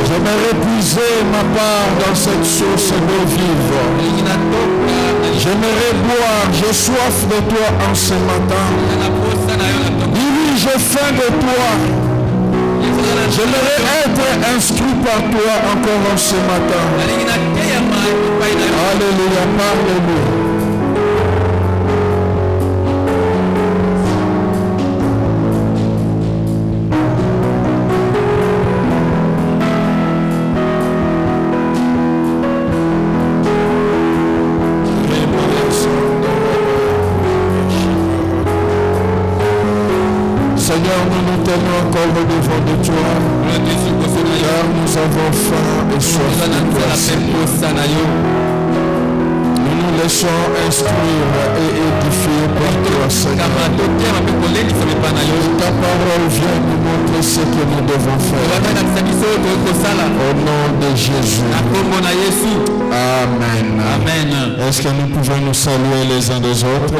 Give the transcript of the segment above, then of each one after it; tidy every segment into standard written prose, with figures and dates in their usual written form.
J'aimerais puiser ma part dans cette source d'eau vive. J'aimerais boire, j'ai soif de toi en ce matin. Dis oui, j'ai faim de toi. J'aimerais être inscrit par toi encore en ce matin. Alléluia, parle-nous. Seigneur, nous nous tenons encore devant de toi, car nous avons faim et soif de toi, Seigneur. Nous nous laissons instruire et édifier par toi, Seigneur. Ta parole vient nous montrer ce que nous devons faire. Au nom de Jésus. Amen. Amen. Est-ce que nous pouvons nous saluer les uns des autres?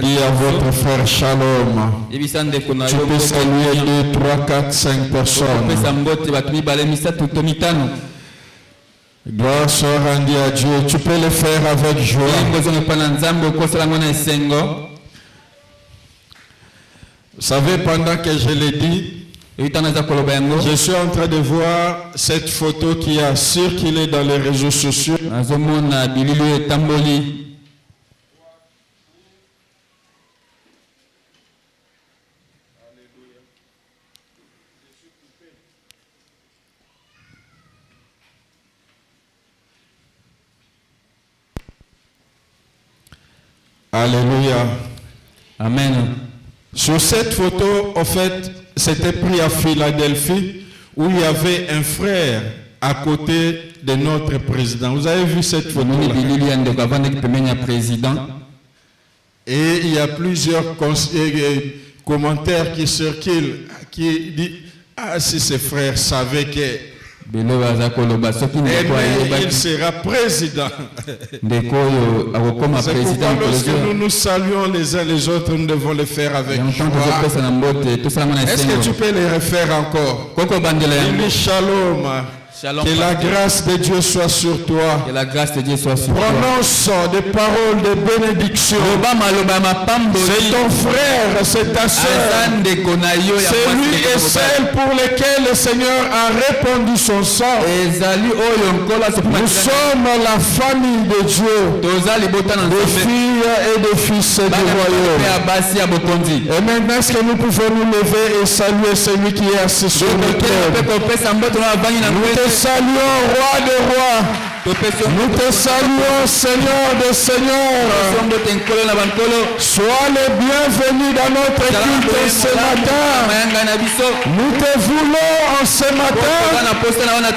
Dis à votre frère Shalom. Tu peux saluer 2, 3, 4, 5 personnes. Gloire soit rendue à Dieu. Tu peux le faire avec joie. Vous savez, pendant que je l'ai dit, je suis en train de voir cette photo qui a circulé dans les réseaux sociaux. Alléluia. Amen. Sur cette photo, en fait, c'était pris à Philadelphie, où il y avait un frère à côté de notre président. Vous avez vu cette photo là? Et il y a plusieurs commentaires qui circulent, qui disent, ah, si ce frère savait que il sera président. C'est pourquoi lorsque nous nous saluons les uns les autres, nous devons le faire avec joie. Est-ce que tu peux les refaire encore? Shalom. Que la grâce de Dieu soit sur toi. Que la grâce de Dieu soit sur toi. Prononce des paroles de bénédiction. C'est ton frère, c'est ta soeur. C'est lui et celle pour lesquels le Seigneur a répandu son sang. Nous sommes la famille de Dieu, des filles et des fils du royaume. Et maintenant, est-ce que nous pouvons nous lever et saluer celui qui est assis sur le trône? Saluons, roi des rois. Nous te saluons, Seigneur des seigneurs. Sois le bienvenu dans notre culte ce matin. Nous te voulons en ce matin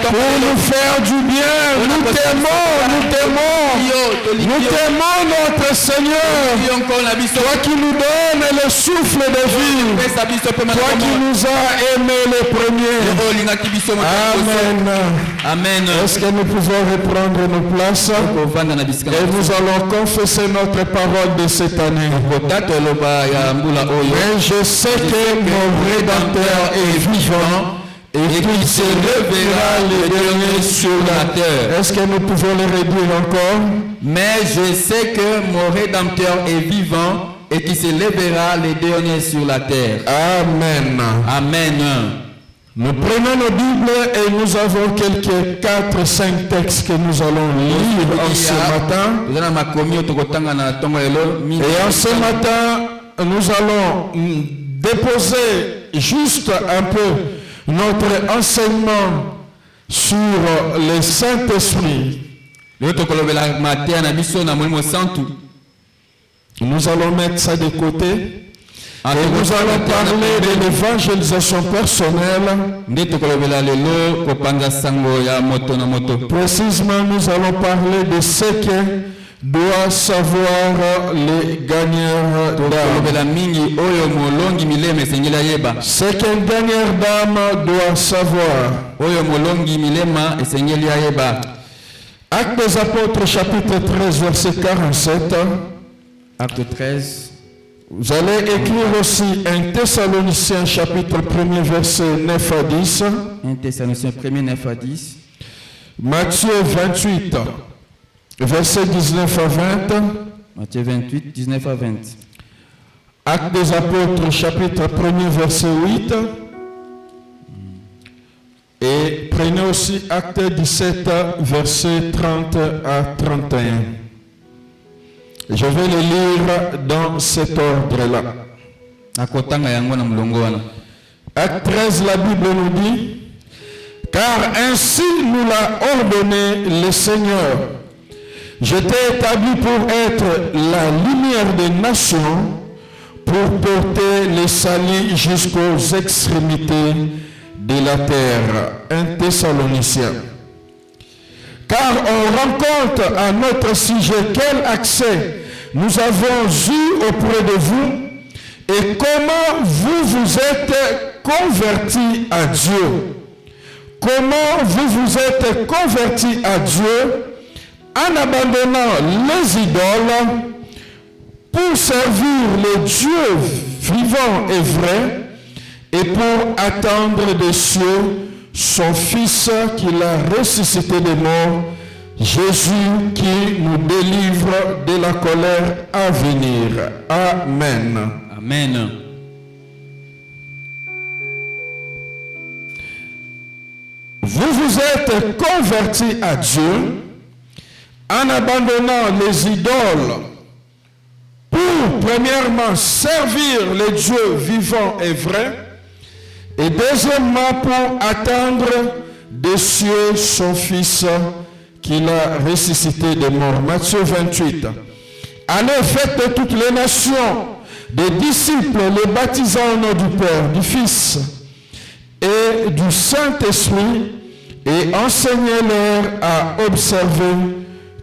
pour nous faire du bien. Nous t'aimons notre Seigneur. Toi qui nous donnes le souffle de vie. Toi qui nous as aimés les premiers. Amen. Amen. Est-ce que nous pouvons reprendre nos places et nous allons confesser notre parole de cette année? Mais je sais que mon Rédempteur est vivant et qu'il se lèvera le dernier sur la terre. Est-ce que nous pouvons le redire encore? Mais je sais que mon Rédempteur est vivant et qu'il se lèvera le dernier sur la terre. Amen. Amen. Nous prenons nos Bibles et nous avons quelques 4-5 textes que nous allons lire en ce matin. Et en ce matin, nous allons déposer juste un peu notre enseignement sur le Saint-Esprit. Nous allons mettre ça de côté. Et nous allons parler de l'évangélisation personnelle. Précisément, nous allons parler de ce que doivent savoir les gagneurs d'âme. Ce qu'un gagneur d'âme doit savoir. Actes des Apôtres, chapitre 13, verset 47. Acte 13. Vous allez écrire aussi 1 Thessaloniciens chapitre 1er verset 9 à 10. 1 Thessaloniciens 1er 9 à 10. Matthieu 28 verset 19 à 20. Matthieu 28, 19 à 20. Actes des apôtres chapitre 1er verset 8. Et prenez aussi Acte 17 verset 30 à 31. Je vais les lire dans cet ordre-là. Acte 13, la Bible nous dit, car ainsi nous l'a ordonné le Seigneur. Je t'ai établi pour être la lumière des nations, pour porter le salut jusqu'aux extrémités de la terre. 1 Thessaloniciens. Car on rencontre à notre sujet quel accès nous avons eu auprès de vous et comment vous vous êtes convertis à Dieu. Comment vous vous êtes convertis à Dieu en abandonnant les idoles pour servir le Dieu vivant et vrai et pour attendre des cieux son Fils qu'il a ressuscité des morts, Jésus qui nous délivre de la colère à venir. Amen. Amen. Vous vous êtes convertis à Dieu en abandonnant les idoles pour premièrement servir le Dieu vivant et vrai, et deuxièmement, pour attendre des cieux son Fils qu'il a ressuscité des morts. Matthieu 28. Allez, faites de toutes les nations des disciples, les baptisant au nom du Père, du Fils et du Saint-Esprit, et enseignez-leur à observer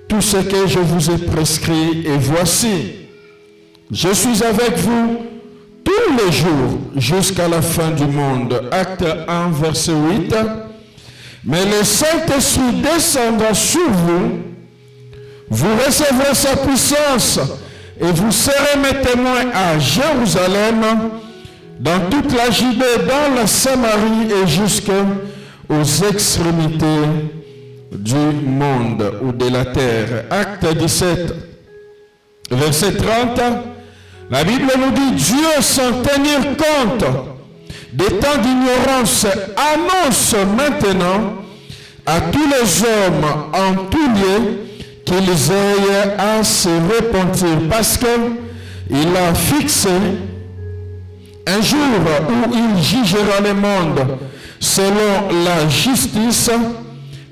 tout ce que je vous ai prescrit. Et voici, je suis avec vous tous les jours jusqu'à la fin du monde. Acte 1, verset 8. Mais le Saint-Esprit descendra sur vous, vous recevrez sa puissance et vous serez mes témoins à Jérusalem, dans toute la Judée, dans la Samarie et jusqu'aux extrémités du monde ou de la terre. Acte 17, verset 30. La Bible nous dit, Dieu sans tenir compte des temps d'ignorance annonce maintenant à tous les hommes en tout lieu qu'ils aient à se repentir, parce qu'il a fixé un jour où il jugera le monde selon la justice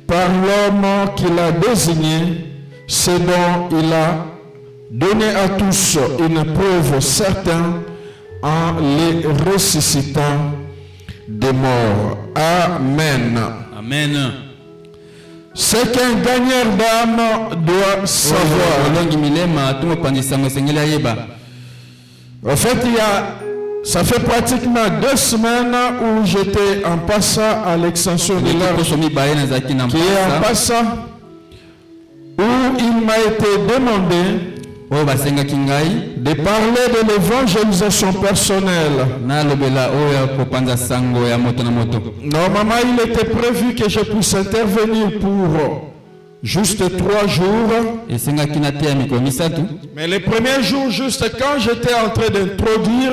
par l'homme qu'il a désigné, ce dont il a donné à tous une preuve certaine en les ressuscitant des morts. Amen. Amen. Ce qu'un gagneur d'âme doit savoir. En fait, ça fait pratiquement 2 semaines où j'étais en passant à l'extension de l'Arche, qui est en passant, où il m'a été demandé de parler de l'évangélisation personnelle. Normalement, il était prévu que je puisse intervenir pour juste 3 jours. Mais le premier jour, juste quand j'étais en train d'introduire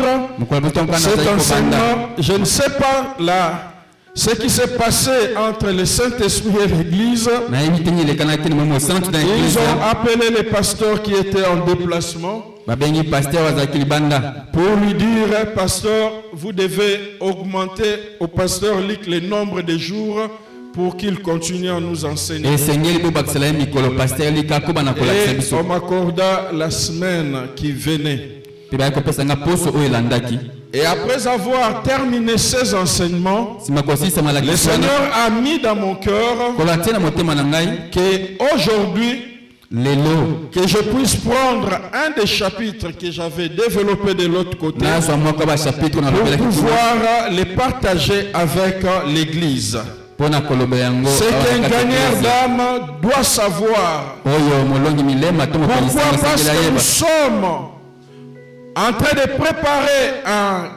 cet enseignement, je ne sais pas ce qui s'est passé entre le Saint-Esprit et l'Église. Ils ont appelé les pasteurs qui étaient en déplacement pour lui dire, pasteur, vous devez augmenter au pasteur Lick le nombre de jours pour qu'il continue à nous enseigner. Et on m'accorda la semaine qui venait. Et après avoir terminé ces enseignements, le Seigneur a mis dans mon cœur qu'aujourd'hui, que je puisse prendre un des chapitres que j'avais développé de l'autre côté pour pouvoir les partager avec l'Église. Ce qu'un gagneur d'âme doit savoir. Pourquoi? Parce que nous sommes en train de préparer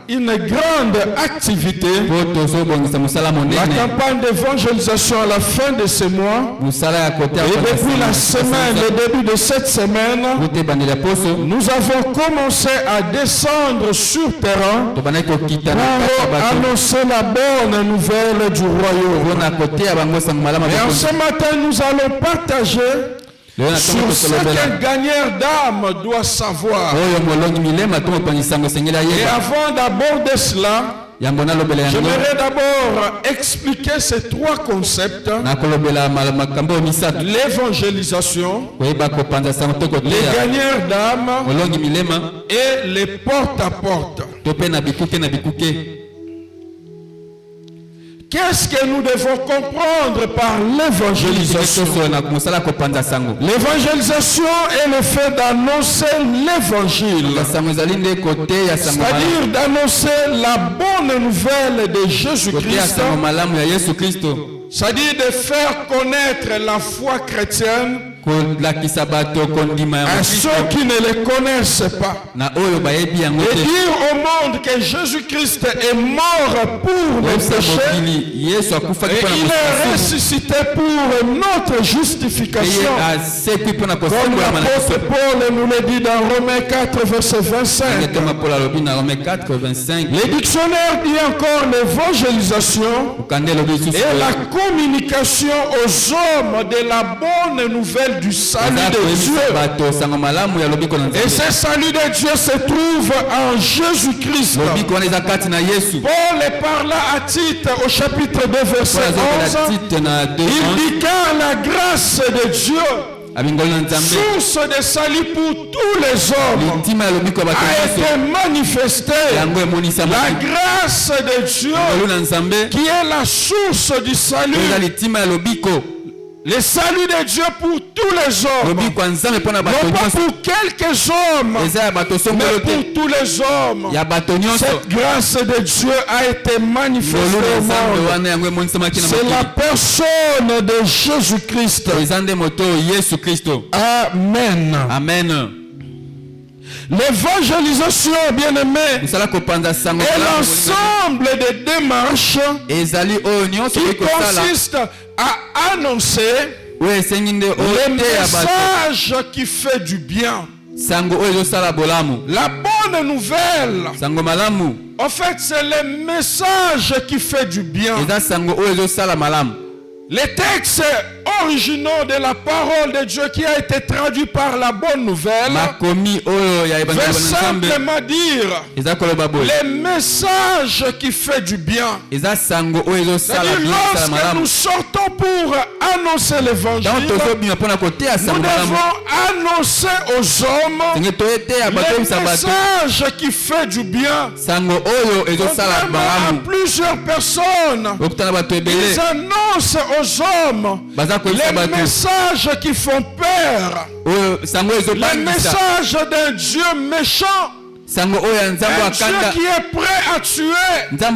une grande activité, la campagne d'évangélisation à la fin de ce mois. Et depuis la semaine, le début de cette semaine, nous avons commencé à descendre sur terrain pour annoncer la bonne nouvelle du royaume. Et en ce matin, nous allons partager sur ce qu'un gagneur d'âme doit savoir. Et avant d'aborder cela, j'aimerais d'abord expliquer ces trois concepts: l'évangélisation, les gagneurs d'âme et les porte-à-porte. Qu'est-ce que nous devons comprendre par l'évangélisation? L'évangélisation est le fait d'annoncer l'évangile, c'est-à-dire d'annoncer la bonne nouvelle de Jésus-Christ, c'est-à-dire de faire connaître la foi chrétienne à ceux qui ne le connaissent pas, et dire au monde que Jésus-Christ est mort pour nos péchés et il est ressuscité pour notre justification, comme l'apôtre Paul nous le dit dans Romains 4 verset 25. Le dictionnaire dit encore l'évangélisation et la communication aux hommes de la bonne nouvelle du salut de Dieu. Et ce salut de Dieu se trouve en Jésus-Christ. Paul parla à Tite au chapitre 2 verset 11. Il dit car la grâce de Dieu, source de salut pour tous les hommes, a été manifestée. La grâce de Dieu qui est la source du salut, le salut de Dieu pour tous les hommes, non pas pour quelques hommes, mais pour tous les hommes. Cette grâce de Dieu a été manifestée au monde. C'est la personne de Jésus-Christ. Amen. Amen. L'évangélisation, bien-aimé, est l'ensemble des démarches qui consistent à annoncer le message qui fait du bien. La bonne nouvelle, en fait, c'est le message qui fait du bien. Les textes originaux de la parole de Dieu qui a été traduit par la bonne nouvelle veut simplement dire le message qui fait du bien. C'est-à-dire lorsque nous sortons pour annoncer l'évangile, nous devons annoncer aux hommes le message qui fait du bien. Contrairement à plusieurs personnes, ils annoncent aux hommes les messages qui font peur, le message d'un Dieu méchant, un Dieu qui est prêt à tuer. Ce n'est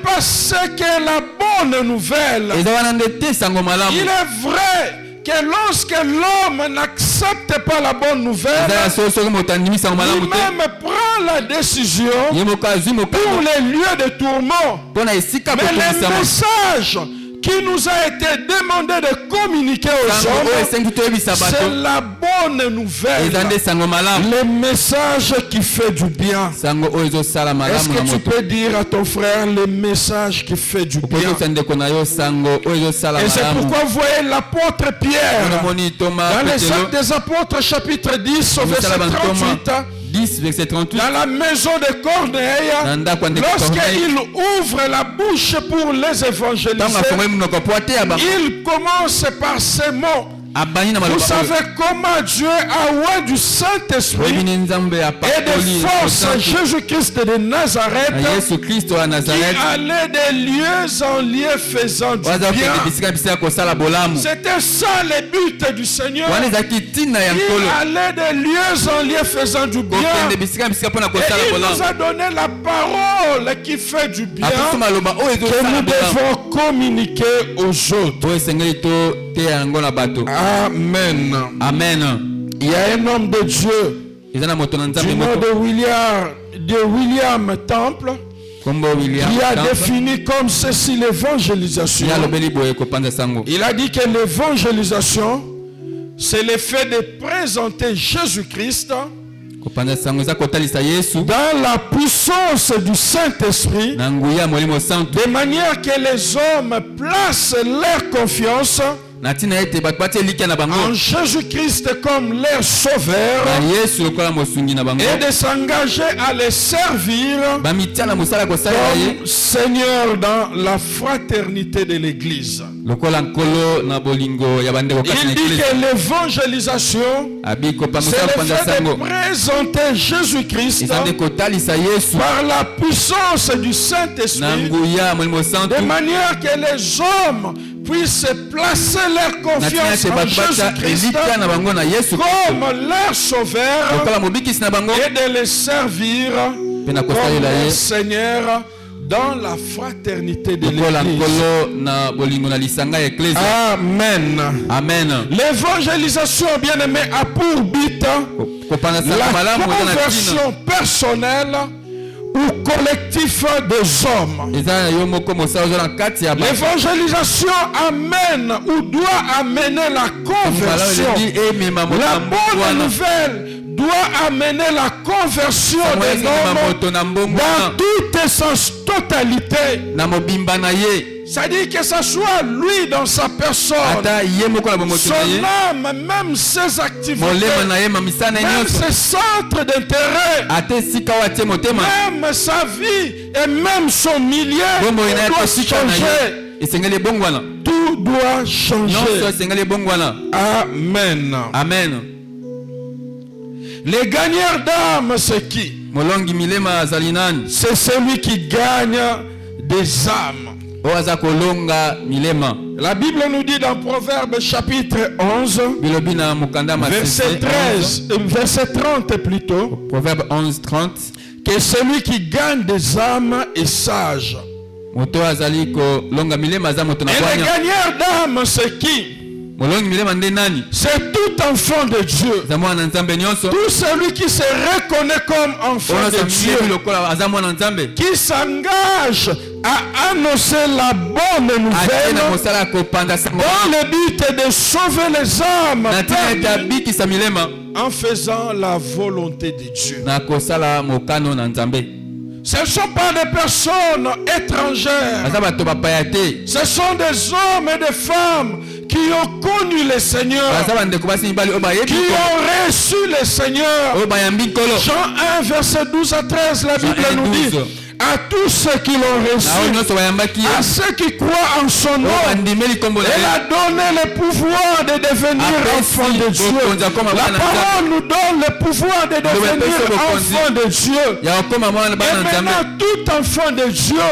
pas ce qu'est la bonne nouvelle. Il est vrai que lorsque l'homme n'accepte pas la bonne nouvelle, lui-même prend la décision pour les lieux de tourment. Mais le message qui nous a été demandé de communiquer aux hommes, c'est la bonne nouvelle, le message qui fait du bien. Est-ce que tu peux dire à ton frère le message qui fait du bien? Et c'est pourquoi vous voyez l'apôtre Pierre dans les Actes des Apôtres chapitre 10 au verset 38, 10, verset 38. Dans la maison de Corneille, lorsqu'il ouvre la bouche pour les évangéliser, il commence par ces mots. Vous savez comment Dieu a oint du Saint-Esprit et de force Jésus-Christ de Nazareth, qui allait de lieux en lieux faisant du bien. C'était ça le but du Seigneur. Il allait de lieux en lieux faisant du bien. Et il nous a donné la parole qui fait du bien, que nous devons communiquer aux autres. Amen. Amen. Il y a un homme de Dieu du nom de William Temple, qui a défini comme ceci l'évangélisation. Il a dit que l'évangélisation, c'est le fait de présenter Jésus-Christ dans la puissance du Saint-Esprit, de manière que les hommes placent leur confiance en Jésus-Christ comme leur sauveur et de s'engager à les servir comme Seigneur dans la fraternité de l'Église. Il dit que l'évangélisation, c'est le fait de présenter Jésus-Christ par la puissance du Saint-Esprit, de manière que les hommes puissent placer leur confiance en Jésus-Christ comme leur sauveur et de les servir comme leur Seigneur dans la fraternité de l'Église. Amen. Amen. L'évangélisation, bien aimé, a pour but la conversion personnelle ou collectif des hommes. L'évangélisation amène ou doit amener la conversion. La bonne nouvelle doit amener la conversion de l'homme dans toute sa totalité. C'est-à-dire que ce soit lui dans sa personne, son âme, même ses activités, même ses centres d'intérêt, même sa vie et même son milieu doit changer. Tout doit changer. Amen. Amen. Les gagneurs d'âme, c'est qui? C'est celui qui gagne des âmes. La Bible nous dit dans Proverbe chapitre 11, verset 30 plutôt, Proverbe 30, que celui qui gagne des âmes est sage. Et les gagneurs d'âmes, c'est qui? C'est tout enfant de Dieu. Tout celui qui se reconnaît comme enfant de Dieu, qui s'engage à annoncer la bonne nouvelle dans le but de sauver les âmes en faisant la volonté de Dieu. Ce ne sont pas des personnes étrangères. Ce sont des hommes et des femmes qui ont connu le Seigneur, qui ont reçu le Seigneur. Jean 1, verset 12 à 13, la Bible nous dit: à tous ceux qui l'ont reçu, à ceux qui croient en son nom, elle a donné le pouvoir de devenir enfants de Dieu. La parole nous donne le pouvoir de devenir enfants de Dieu. Et maintenant, tout enfant de Dieu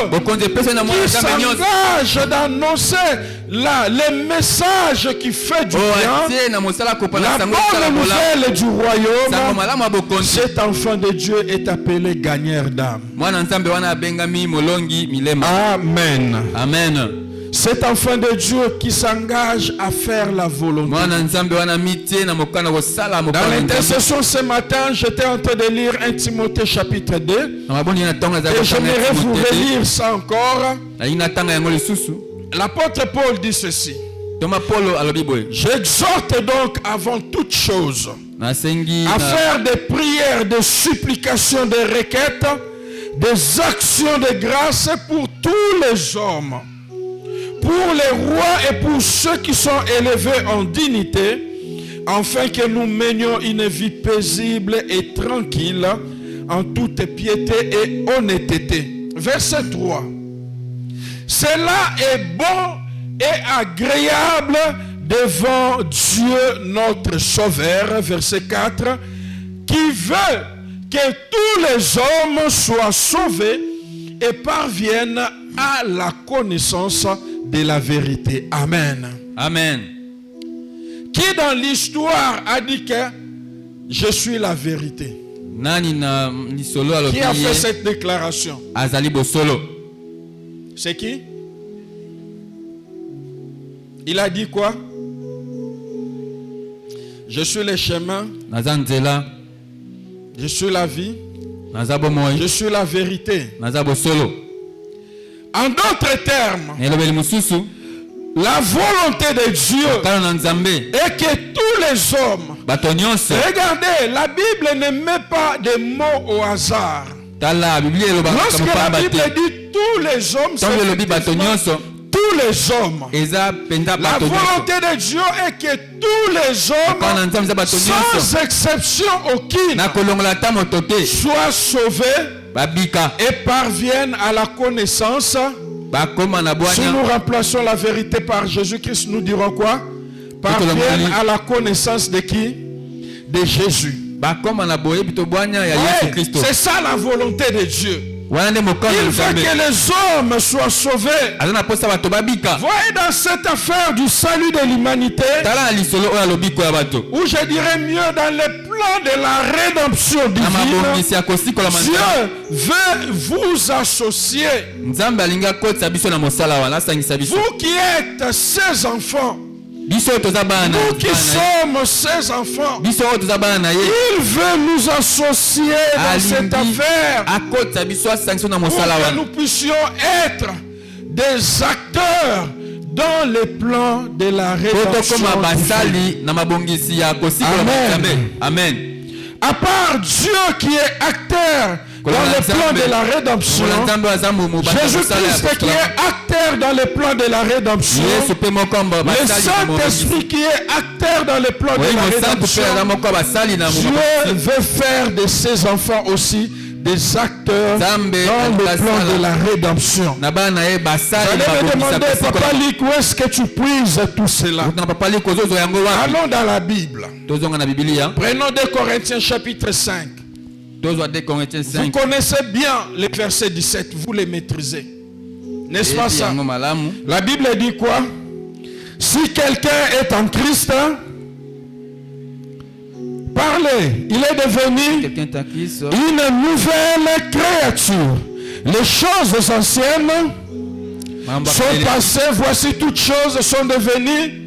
qui s'engage d'annoncer les messages qui fait du bien, la bonne nouvelle du royaume, cet enfant de Dieu est appelé gagneur d'âme. Amen. Amen. Cet enfant de Dieu qui s'engage à faire la volonté. Dans l'intercession ce matin, j'étais en train de lire 1 Timothée chapitre 2. Et j'aimerais vous relire ça encore. L'apôtre Paul dit ceci: j'exhorte donc avant toute chose à faire des prières, des supplications, des requêtes, des actions de grâce pour tous les hommes, pour les rois et pour ceux qui sont élevés en dignité, afin que nous menions une vie paisible et tranquille en toute piété et honnêteté. Verset 3. Cela est bon et agréable devant Dieu notre Sauveur. Verset 4. Qui veut que tous les hommes soient sauvés et parviennent à la connaissance de la vérité. Amen. Amen. Qui dans l'histoire a dit que je suis la vérité? Qui a fait cette déclaration? C'est qui? Il a dit quoi? Je suis le chemin, Je suis la vie. Je suis la vérité. En d'autres termes, la volonté de Dieu est que tous les hommes, regardez, la Bible ne met pas de mots au hasard. Lorsque la Bible dit tous les hommes, c'est tous les hommes. La volonté de Dieu est que tous les hommes, sans exception aucune, soient sauvés et parviennent à la connaissance. Si nous remplaçons la vérité par Jésus-Christ, nous dirons quoi? Parviennent à la connaissance de qui? De Jésus. C'est ça la volonté de Dieu. Il veut que les hommes soient sauvés. Voyez dans cette affaire du salut de l'humanité, ou je dirais mieux dans le plan de la rédemption divine, Dieu veut vous associer. Vous qui êtes ses enfants, nous qui sommes ses enfants, il veut nous associer dans cette affaire pour que nous puissions être des acteurs dans le plan de la rédemption. Amen. À part Dieu qui est acteur dans le plan de la rédemption, Jésus-Christ qui est acteur dans le plan de la rédemption, le Saint-Esprit qui est acteur dans le plan de la rédemption, Dieu veut faire de ses enfants aussi des acteurs dans le plan de la rédemption. Vous allez me demander, Papa Lick, où est-ce que tu puises tout cela? Allons dans la Bible. Prenons 2 Corinthiens chapitre 5. Vous connaissez bien le verset 17, vous les maîtrisez. N'est-ce pas ça? La Bible dit quoi? Si quelqu'un est en Christ, parlez, il est devenu une nouvelle créature. Les choses anciennes sont passées, voici toutes choses sont devenues.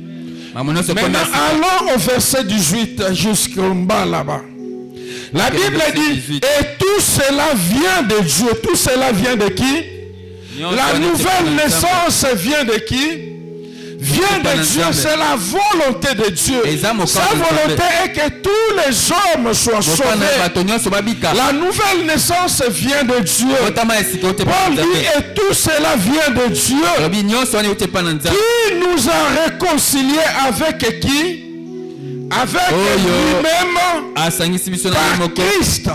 Maintenant, allons au verset 18 jusqu'au bas là-bas. La Bible dit, et tout cela vient de Dieu. Tout cela vient de qui? La nouvelle naissance vient de qui? Vient de Dieu, c'est la volonté de Dieu. Sa volonté est que tous les hommes soient sauvés. La nouvelle naissance vient de Dieu. Paul dit, et tout cela vient de Dieu, qui nous a réconciliés avec qui? Avec lui-même par Christ.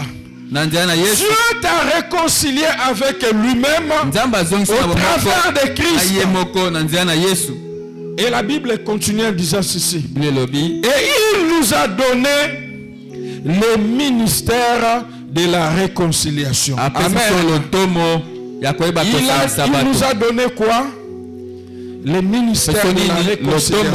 Dieu t'a réconcilié avec lui-même au travers de Christ. Et la Bible continue en disant ceci. Et il nous a donné le ministère de la réconciliation. Amen. Il nous a donné quoi? Le ministère de la réconciliation.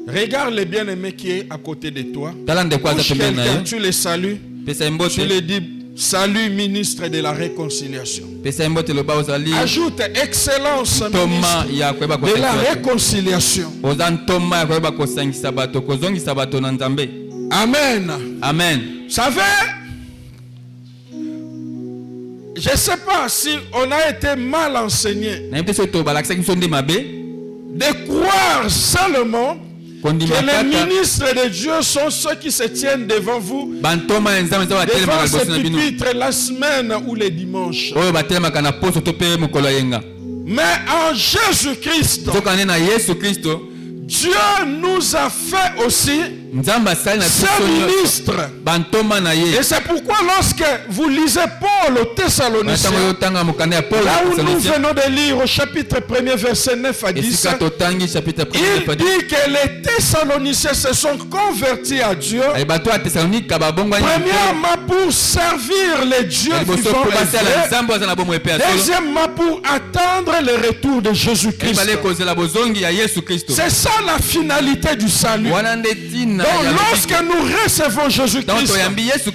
Regarde le bien-aimé qui est à côté de toi. Quelqu'un, tu le salues. Tu le dis, salut ministre de la réconciliation. Ajoute excellence ministre de la réconciliation. Amen. Amen. Vous savez, je ne sais pas si on a été mal enseigné de croire seulement que les ministres de Dieu sont ceux qui se tiennent devant vous devant ce pupitre la semaine ou les dimanches. Mais en Jésus-Christ, Dieu nous a fait aussi ses ministres. Et c'est pourquoi lorsque vous lisez Paul aux Thessaloniciens, là où nous venons de lire au chapitre 1er verset 9 à 10, il dit que les Thessaloniciens se sont convertis à Dieu, premièrement pour servir les dieux vivants et vrais, deuxièmement pour attendre le retour de Jésus-Christ. C'est ça la finalité du salut. lorsque nous recevons Jésus-Christ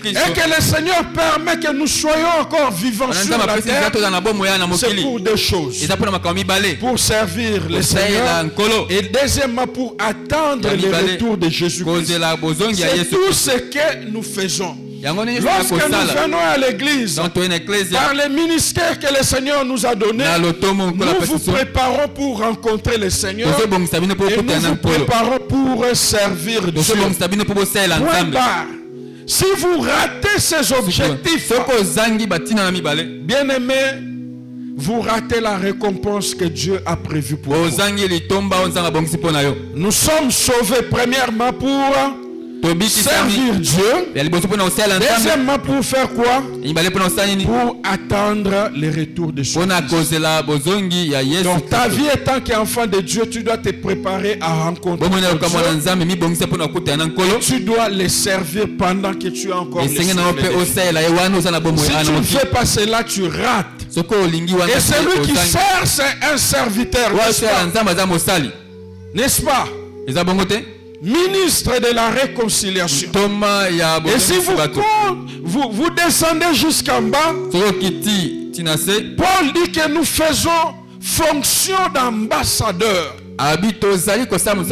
et que le Seigneur permet que nous soyons encore vivants sur la terre, c'est pour deux choses. Pour servir le Seigneur et deuxièmement pour attendre le retour de Jésus-Christ. C'est tout ce que nous faisons. Lorsque nous venons à l'église, par les ministères que le Seigneur nous a donnés, nous vous préparons pour rencontrer le Seigneur et nous vous préparons pour servir Dieu. Point barre. Si vous ratez ces objectifs, bien aimé, vous ratez la récompense que Dieu a prévue pour vous. Nous sommes sauvés premièrement pour servir Dieu. Deuxièmement, pour faire quoi? Pour attendre le retour de Jésus. Donc ta vie étant qu'enfant de Dieu, tu dois te préparer à rencontrer Dieu. Tu dois les servir pendant que tu as encore les Si tu ne fais pas cela, tu rates. Et celui qui sert, c'est un serviteur. N'est-ce pas? Ministre de la réconciliation. Et si vous descendez jusqu'en bas, Paul dit que nous faisons fonction d'ambassadeur. Nous sommes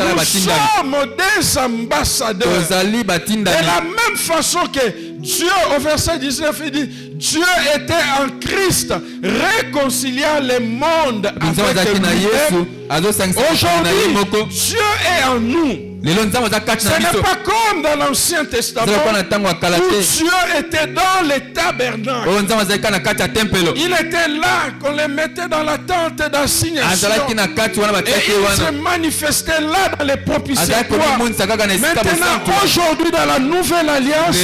des ambassadeurs. De la même façon que Dieu, au verset 19, il dit Dieu était en Christ, réconciliant le monde avec lui-même. Aujourd'hui, Dieu est en nous. Ce n'est pas comme dans l'Ancien Testament où Dieu était dans les tabernacles. Il était là, qu'on les mettait dans la tente d'assignation. Et il se manifestait là dans les propitiatoires. Maintenant, aujourd'hui, dans la nouvelle alliance,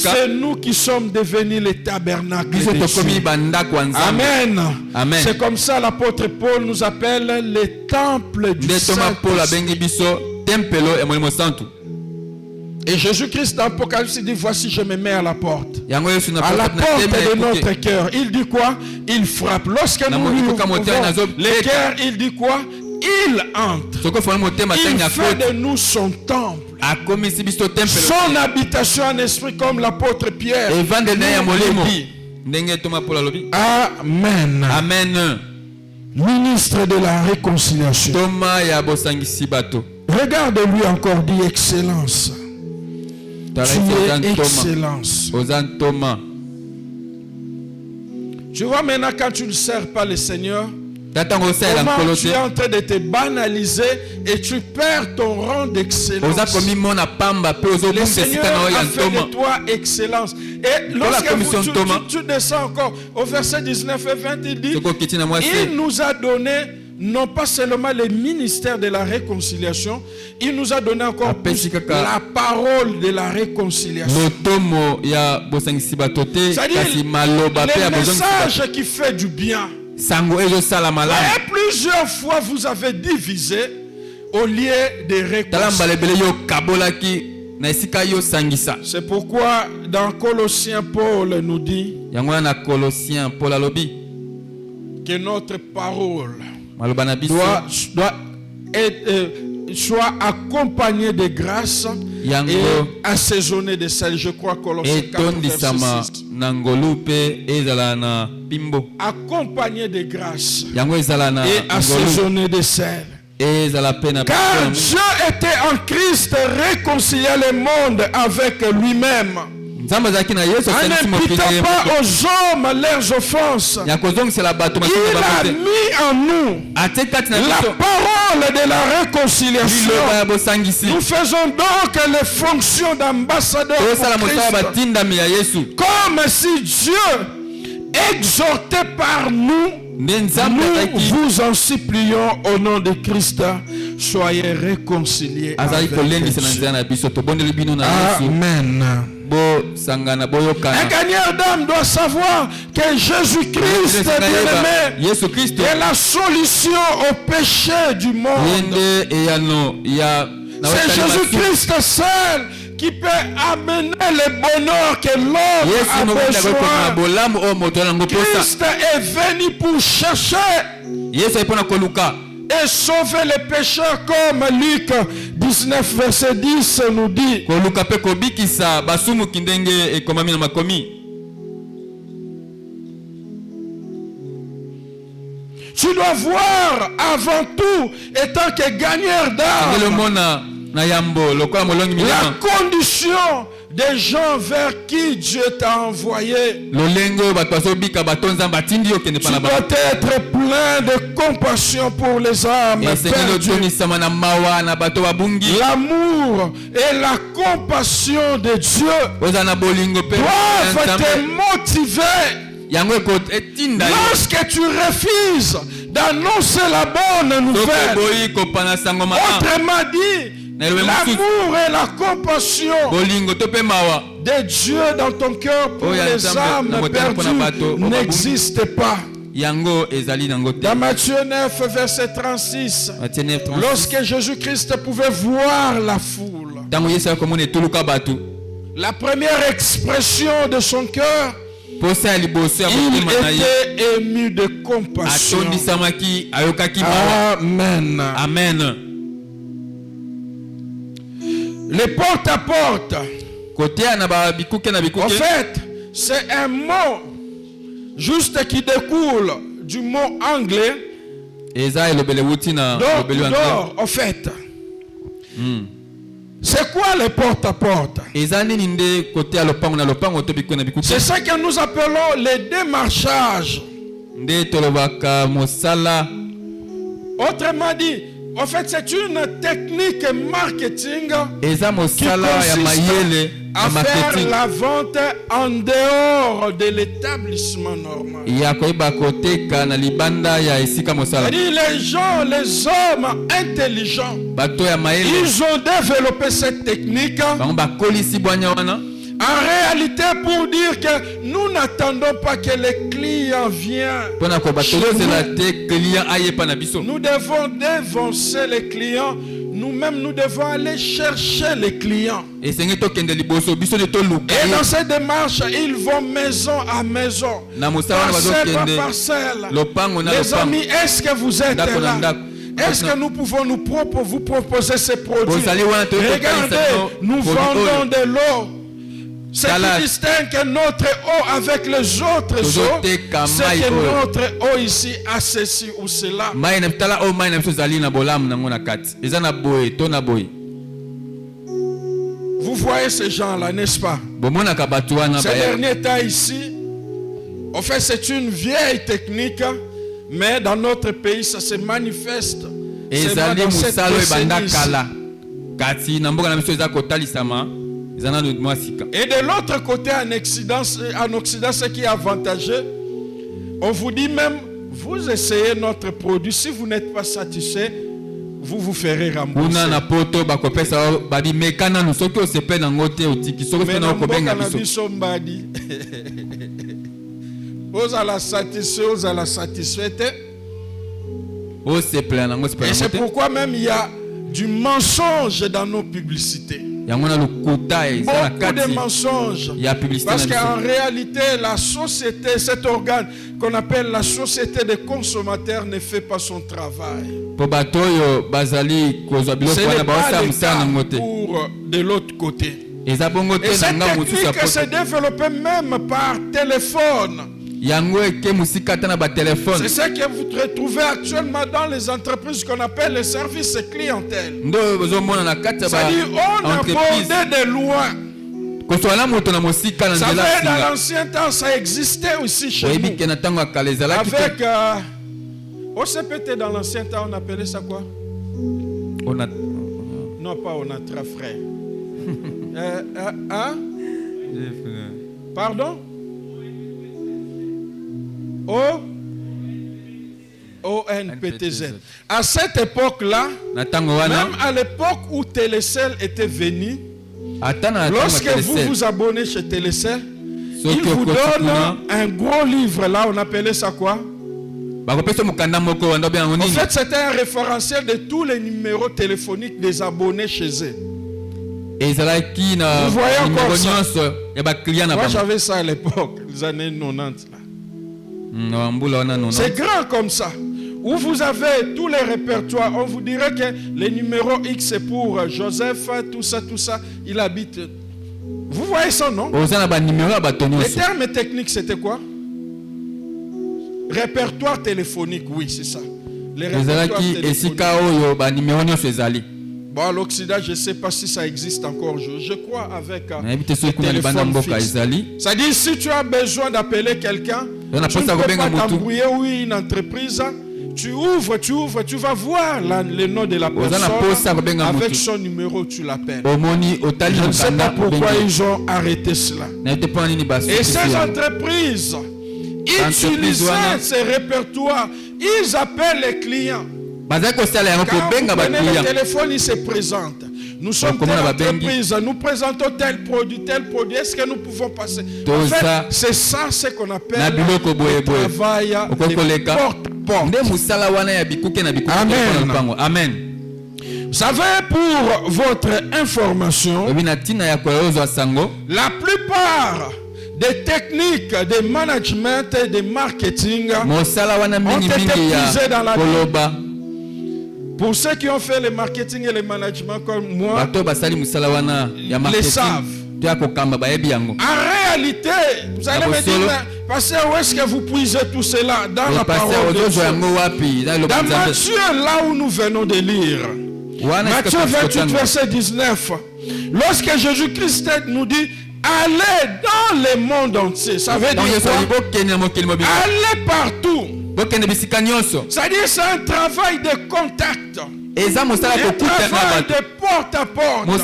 c'est nous qui sommes devenus les tabernacles de Dieu. Amen. C'est comme ça l'apôtre Paul nous appelle les temples du Saint-Esprit. Et Jésus-Christ dans l'Apocalypse dit voici je me mets à la porte. À la porte de notre cœur. Il dit quoi? Il frappe. Lorsque nous lui ouvrons les cœurs, il dit quoi? Il entre. Il fait de nous son temple. Son habitation en esprit comme l'apôtre Pierre. Amen. Amen. Ministre de la réconciliation. Regarde-lui encore, dit excellence. Tu es excellence. Tu vois maintenant quand tu ne sers pas le Seigneur, comment tu es en train de te banaliser et tu perds ton rang d'excellence. Le Seigneur a fait de toi excellence. Et lorsque tu descends encore au verset 19 et 20, il dit il nous a donné non pas seulement le ministère de la réconciliation, il nous a donné encore plus la parole de la réconciliation. C'est-à-dire le message qui fait du bien. Et plusieurs fois vous avez divisé au lieu de réconcilier. C'est pourquoi dans Colossiens, Paul nous dit que notre parole soit accompagnée de grâce et assaisonnée de sel. Je crois Colossiens 4, verset 6. Accompagnée de grâce et assaisonnée de sel. Car Dieu était en Christ réconciliant le monde avec lui-même, en n'imputant pas aux hommes leurs offenses. Il a mis en nous la parole de la réconciliation. Nous faisons donc les fonctions d'ambassadeurs pour Christ, comme si Dieu exhortait par nous. Nous vous en supplions au nom de Christ, soyez réconciliés avec Dieu. Amen. Un gagnant d'âme doit savoir que Jésus-Christ est la solution au péché du monde. C'est Jésus-Christ seul qui peut amener le bonheur que l'homme a besoin. Christ est venu pour chercher et sauver les pécheurs, comme Luc 19 verset 10 nous dit. Tu dois voir avant tout, étant que gagneur d'âme, la condition des gens vers qui Dieu t'a envoyé. Tu dois être plein de compassion pour les âmes perdues. L'amour et la compassion de Dieu doivent te motiver. Lorsque tu refuses d'annoncer la bonne nouvelle, autrement dit, l'amour et la compassion de Dieu dans ton cœur pour les âmes perdues n'existent pas. Dans Matthieu 9, verset 36, lorsque Jésus-Christ pouvait voir la foule, la première expression de son cœur, il était ému de compassion. Amen. Amen. Les porte-à-porte, en fait, c'est un mot juste qui découle du mot anglais. D'or, en fait. C'est quoi les porte-à-porte? C'est ça que nous appelons les démarchages. Autrement dit, en fait, c'est une technique marketing qui consiste à faire la vente en dehors de l'établissement normal. C'est-à-dire les gens, les hommes intelligents, ils ont développé cette technique en réalité pour dire que nous n'attendons pas que les clients viennent chez nous. Nous devons dévancer les clients. Nous-mêmes, nous devons aller chercher les clients. Et dans cette démarche, ils vont maison à maison, parcelle par parcelle. Les amis, est-ce que vous êtes là? Est-ce que nous pouvons vous proposer ces produits? Regardez, nous vendons de l'eau. Ce qui distingue notre eau avec les autres eaux, c'est que notre eau ici a ceci ou cela. Vous voyez ces gens-là, n'est-ce pas? Ces derniers temps ici, en fait, c'est une vieille technique, mais dans notre pays, ça se manifeste. C'est dans cette décennie. Et de l'autre côté, en Occident, ce qui est avantageux, on vous dit même, vous essayez notre produit, si vous n'êtes pas satisfait, vous vous ferez rembourser. Et c'est pourquoi même il y a du mensonge dans nos publicités. Beaucoup de mensonges. Parce qu'en réalité, la société, cet organe qu'on appelle la société des consommateurs ne fait pas son travail. Ce n'est pas le cas pour de l'autre côté. Et cette technique s'est développée même par téléphone. C'est ce que vous retrouvez actuellement dans les entreprises qu'on appelle les services clientèle. C'est-à-dire, on a abordé de loin. Ça fait dans l'ancien temps, ça existait aussi chez nous. Avec OCPT dans l'ancien temps, on appelait ça quoi? Non, pas Onatra, frère. Pardon? ONPTZ. À cette époque-là, même à l'époque où Télécel était venu, lorsque vous vous abonnez chez Télécel, il vous donne un gros livre là, on appelait ça quoi? En fait, c'était un référentiel de tous les numéros téléphoniques des abonnés chez eux. Vous voyez encore ça? Moi j'avais ça à l'époque, les années 90 là. C'est grand comme ça. où vous avez tous les répertoires. On vous dirait que les numéros X c'est pour Joseph, tout ça, il habite. Vous voyez ça, non? Les termes techniques, c'était quoi? Répertoire téléphonique, oui, c'est ça. Les répertoires téléphoniques. Bon, à l'Occident, je ne sais pas si ça existe encore. Je crois avec le téléphone fixe. C'est-à-dire, si tu as besoin d'appeler quelqu'un, tu ne peux pas t'embrouiller ou une entreprise. Tu ouvres, tu vas voir le nom de la personne. Avec son numéro, tu l'appelles. Je ne sais pas pourquoi ils ont arrêté cela. Et ces entreprises utilisent ces répertoires. Ils appellent les clients. Quand vous prenez le téléphone, il se présente. Nous sommes telle entreprise, nous présentons tel produit. Est-ce que nous pouvons passer? En fait, c'est ça ce qu'on appelle le travail de porte-porte. Amen. Amen. Vous savez, pour votre information, la plupart des techniques de management et de marketing ont été utilisées dans la Bible. Pour ceux qui ont fait le marketing et le management comme moi, les savent. En réalité, vous allez me dire, pasteur, où est-ce que vous puisez tout cela? Dans la parole de Dieu. Dans Matthieu, là où nous venons de lire. Matthieu 28, verset 19. Lorsque Jésus-Christ nous dit, allez dans le monde entier. Ça veut dire quoi? Allez partout. C'est-à-dire c'est un travail de contact. Un travail de porte à porte. Tu ne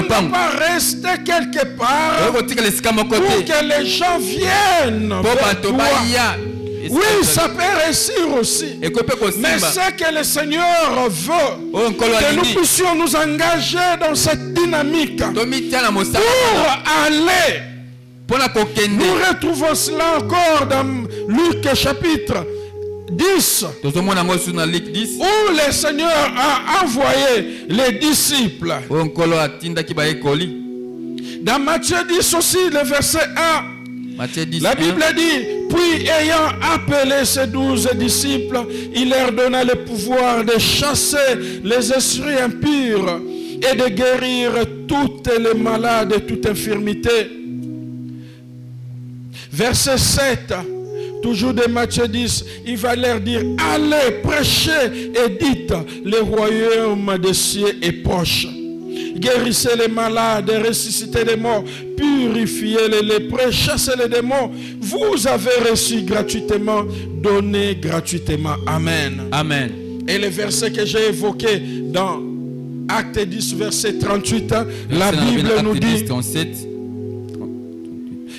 peux pas rester quelque part pour que les gens viennent vers toi. Oui, ça peut réussir aussi. Mais ce que le Seigneur veut, que nous puissions nous engager dans cette dynamique pour aller. Nous retrouvons cela encore dans Luc chapitre 10, où le Seigneur a envoyé les disciples. Dans Matthieu 10 aussi, le verset 1, la Bible dit, puis ayant appelé ses 12 disciples, il leur donna le pouvoir de chasser les esprits impurs et de guérir toutes les malades et toute infirmité. Verset 7, toujours de Matthieu 10, il va leur dire, allez, prêchez et dites, le royaume des cieux est proche. Guérissez les malades, ressuscitez les morts, purifiez les lépreux, chassez les démons. Vous avez reçu gratuitement, donnez gratuitement. Amen. Amen. Et le verset que j'ai évoqué dans Acte 10, verset 38, la Bible nous dit,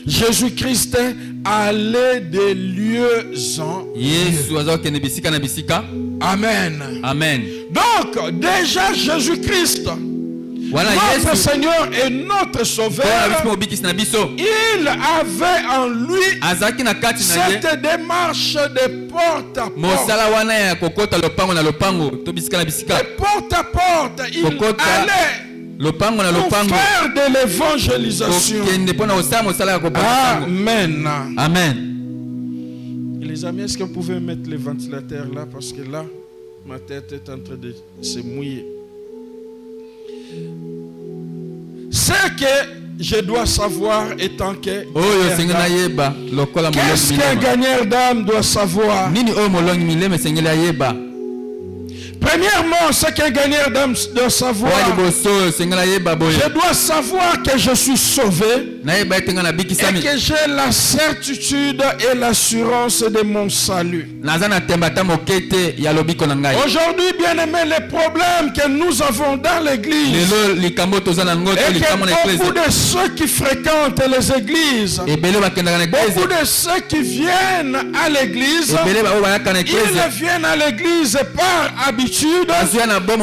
Jésus-Christ allait des lieux en lieux. Amen. Amen. Donc, déjà Jésus-Christ, notre Seigneur et notre Sauveur, il avait en lui cette démarche de porte à porte. De porte à porte, il allait pour faire de l'évangélisation. Amen. Amen. Et les amis, est-ce que vous pouvez mettre les ventilateurs là? Parce que là, ma tête est en train de se mouiller. Ce que je dois savoir étant que qu'est-ce qu'un gagneur d'âme doit savoir? Premièrement, ce qu'un gagneur d'âme doit savoir, je dois savoir que je suis sauvé et que j'ai la certitude et l'assurance de mon salut. Aujourd'hui, bien aimé, les problèmes que nous avons dans l'église et que beaucoup de ceux qui fréquentent les églises, beaucoup de ceux qui viennent à l'église, ils viennent à l'église par habitude.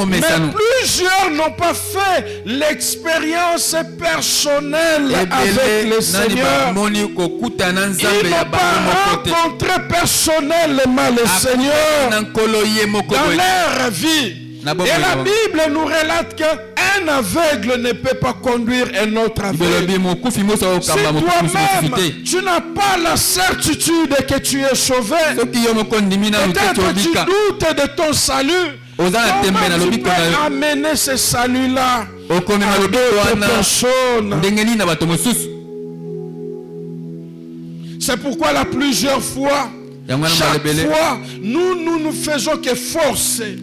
Mais plusieurs n'ont pas fait l'expérience personnelle avec le Seigneur. Ils n'ont pas rencontré personnellement le Seigneur dans leur vie. Et la Bible nous relate qu'un Un aveugle ne peut pas conduire un autre aveugle. Si toi-même, tu n'as pas la certitude que tu es sauvé, peut-être tu doutes de ton salut. Comment tu peux amener ce salut-là à d'autres personnes? C'est pourquoi là, plusieurs fois, chaque fois, nous ne faisons que forcer.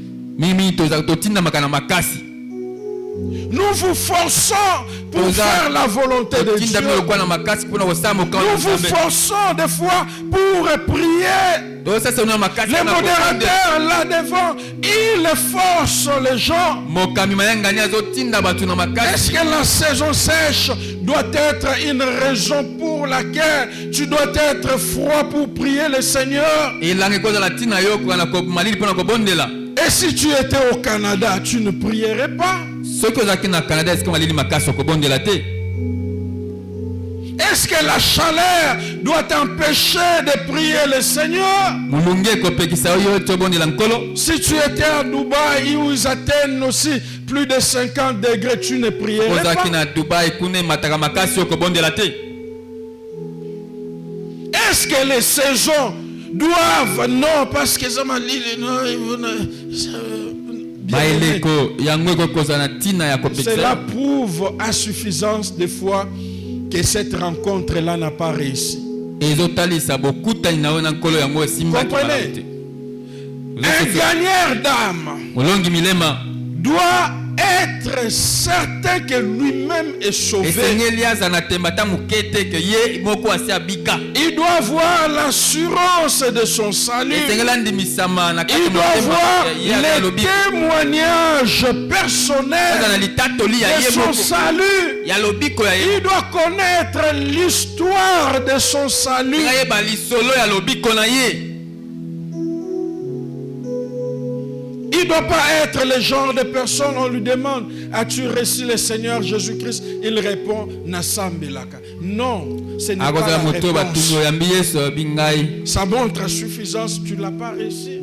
Nous vous forçons pour faire la volonté de Dieu. Nous vous forçons des fois pour prier. Les modérateurs là devant, ils forcent les gens. Est-ce que la saison sèche doit être une raison pour laquelle tu dois être froid pour prier le Seigneur? Et si tu étais au Canada, tu ne prierais pas? Est-ce que la chaleur doit t'empêcher de prier le Seigneur? Si tu étais à Dubaï où ils atteignent aussi plus de 50 degrés, tu ne prierais pas? Est-ce que les saisons doivent? Non, parce que ça m'a dit, cela prouve à suffisance des fois que cette rencontre-là n'a pas réussi. Comprenez? Un gagneur d'âme doit être certain que lui-même est sauvé. Il doit avoir l'assurance de son salut. Il doit avoir les témoignages personnels de son salut. Il doit connaître l'histoire de son salut. Il ne doit pas être le genre de personne, on lui demande, as-tu reçu le Seigneur Jésus-Christ? Il répond, Nasambelaka. Non, ce n'est pas la réponse. Ça montre à suffisance, tu ne l'as pas reçu.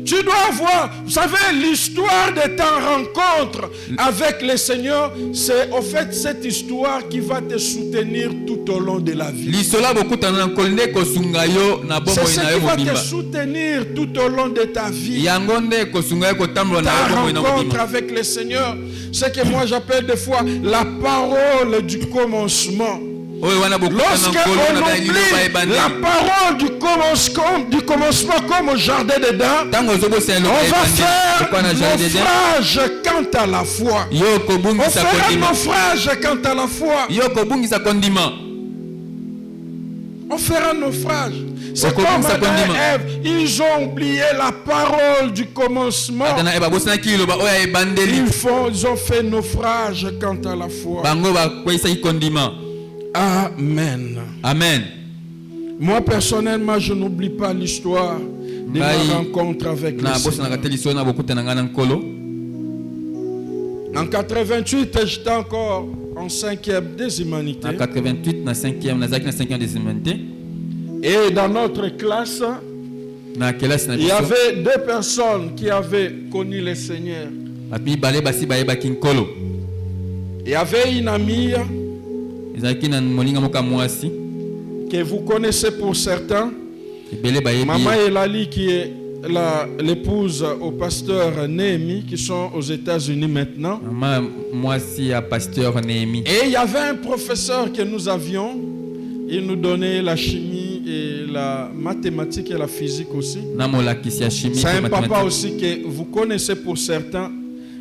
Tu dois avoir, vous savez, l'histoire de ta rencontre avec le Seigneur, c'est au fait cette histoire qui va te soutenir tout au long de la vie. C'est ce qui va te soutenir tout au long de ta vie. Ta rencontre avec le Seigneur, c'est que moi j'appelle des fois la parole du commencement. Lorsqu'on oublie la parole du commencement comme au jardin d'Éden, on va faire naufrage quant à la foi. On fera naufrage quant à la foi. On fera naufrage. C'est comme Adam et Ève, ils ont oublié la parole du commencement. Ils ont fait naufrage quant à la foi. Amen. Amen. Moi personnellement, je n'oublie pas l'histoire de ma rencontre avec le Seigneur. En 88, j'étais encore en 5e des humanités. En 88, na 5e des humanités. Et dans notre classe, il y avait 2 personnes qui avaient connu le Seigneur. Il y avait une amie que vous connaissez pour certains, Maman Elali, qui est l'épouse au pasteur Néhémie, qui sont aux États-Unis maintenant. Et il y avait un professeur que nous avions, il nous donnait la chimie et la mathématique et la physique aussi. C'est un papa aussi que vous connaissez pour certains.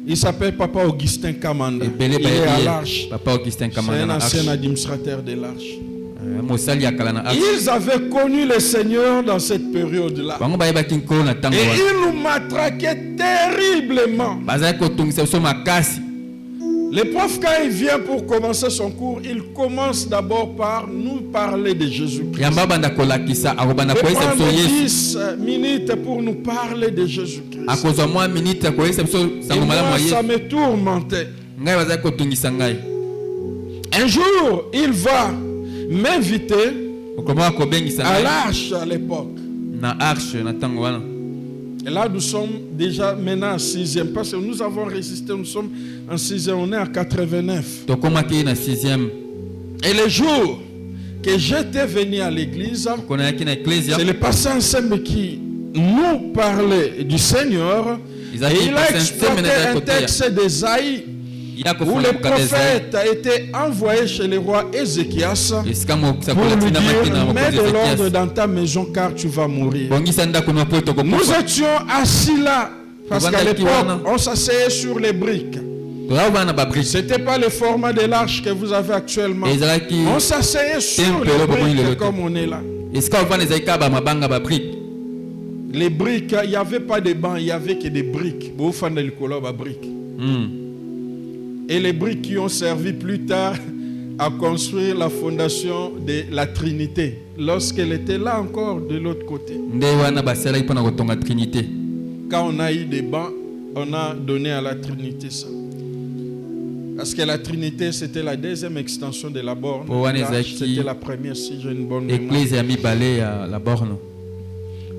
Il s'appelle Papa Augustin Kamanda. Il est à l'Arche. C'est un ancien administrateur de l'Arche. Ils avaient connu le Seigneur dans cette période-là. Et ils nous matraquaient terriblement. Le prof, quand il vient pour commencer son cours, il commence d'abord par nous parler de Jésus-Christ. Il prend 10 minutes pour nous parler de Jésus-Christ. Et moi, ça me tourmentait. Un jour, il va m'inviter à l'Arche à l'époque. Et là, nous sommes déjà maintenant en 6e. Parce que nous avons résisté, nous sommes en 6e, on est en 89. Et le jour que j'étais venu à l'église, c'est le pasteur ensemble qui nous parlait du Seigneur. Et il a exploité un texte d'Ésaïe où le prophète a été envoyé chez le roi Ézéchias pour lui dire: mets de l'ordre dans ta maison car tu vas mourir. Nous étions assis là parce qu'à l'époque on s'asseyait sur les briques. Ce n'était pas le format de l'arche que vous avez actuellement. On s'asseyait sur les briques comme on est là. Les briques, il n'y avait pas de bancs, il n'y avait que des briques. Et les briques qui ont servi plus tard à construire la fondation de la Trinité, lorsqu'elle était là encore de l'autre côté. Quand on a eu des bancs, on a donné à la Trinité ça. Parce que la Trinité, c'était la deuxième extension de la borne. C'était la première, si j'ai une bonne mémoire.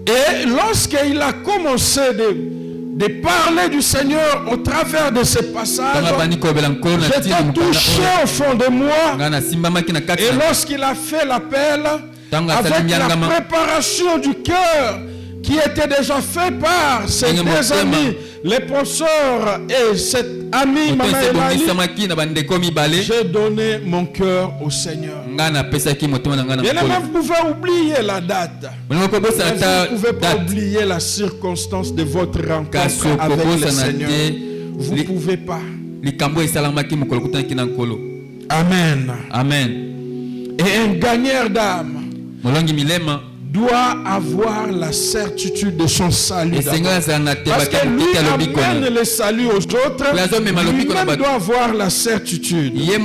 Et lorsqu'il a commencé de parler du Seigneur au travers de ce passage, j'étais touché au fond de moi. Et lorsqu'il a fait l'appel, avec la préparation du cœur qui était déjà fait par ses deux amis, les penseurs et cet ami Mamaelali, j'ai donné mon cœur au Seigneur. Vous pouvez oublier la date. Vous ne pouvez pas oublier la circonstance de votre rencontre avec le Seigneur. Vous ne pouvez pas. Amen. Amen. Et un gagneur d'âme doit avoir la certitude de son salut. Parce que lui amène le salut aux autres, lui-même doit avoir la certitude. Et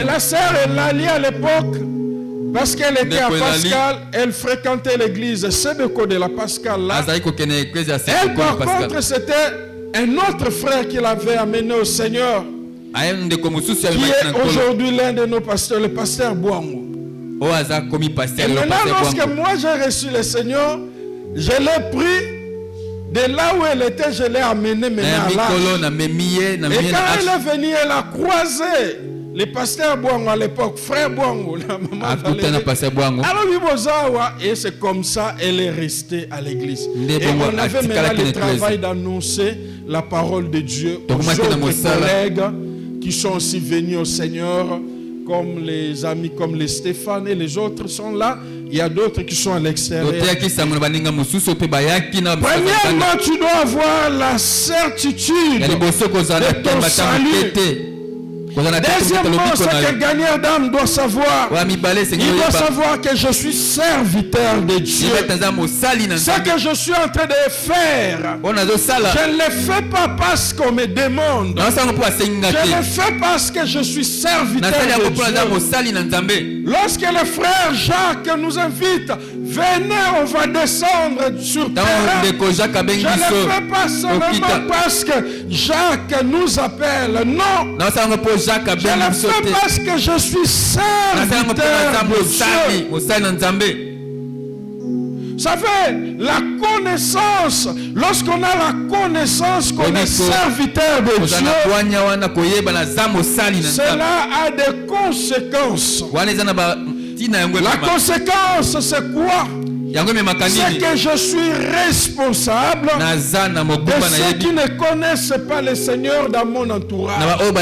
la sœur Eulalie à l'époque, parce qu'elle était à Pascal, elle fréquentait l'église Sebeko de la Pascal là. Elle par contre c'était un autre frère qui l'avait amené au Seigneur, qui est aujourd'hui l'un de nos pasteurs, le pasteur Bouangou. Et maintenant, lorsque moi j'ai reçu le Seigneur, je l'ai pris de là où elle était, je l'ai amené maintenant là. Et quand elle est venue, elle a croisé le pasteur Bouangou à l'époque, frère Bouangou, la maman. Alors, et c'est comme ça elle est restée à l'église. Et on avait maintenant le travail d'annoncer la parole de Dieu aux autres collègues qui sont aussi venus au Seigneur, comme les amis, comme les Stéphane et les autres sont là. Il y a d'autres qui sont à l'extérieur. Premièrement, tu dois avoir la certitude de ton salut. Deuxièmement, ce que gagneur d'âme doit savoir, il doit savoir que je suis serviteur de Dieu. Ce que je suis en train de faire, je ne le fais pas parce qu'on me demande. Je le fais parce que je suis serviteur de Dieu. Lorsque le frère Jacques nous invite, venez, on va descendre sur terre. Je ne le fais pas seulement parce que Jacques nous appelle. Non. Je le fais parce que je suis serviteur de Dieu. Vous savez, la connaissance, lorsqu'on a la connaissance qu'on est serviteur de Dieu, cela a des conséquences. La conséquence, c'est quoi? C'est que je suis responsable de ceux qui ne connaissent pas le Seigneur dans mon entourage. Il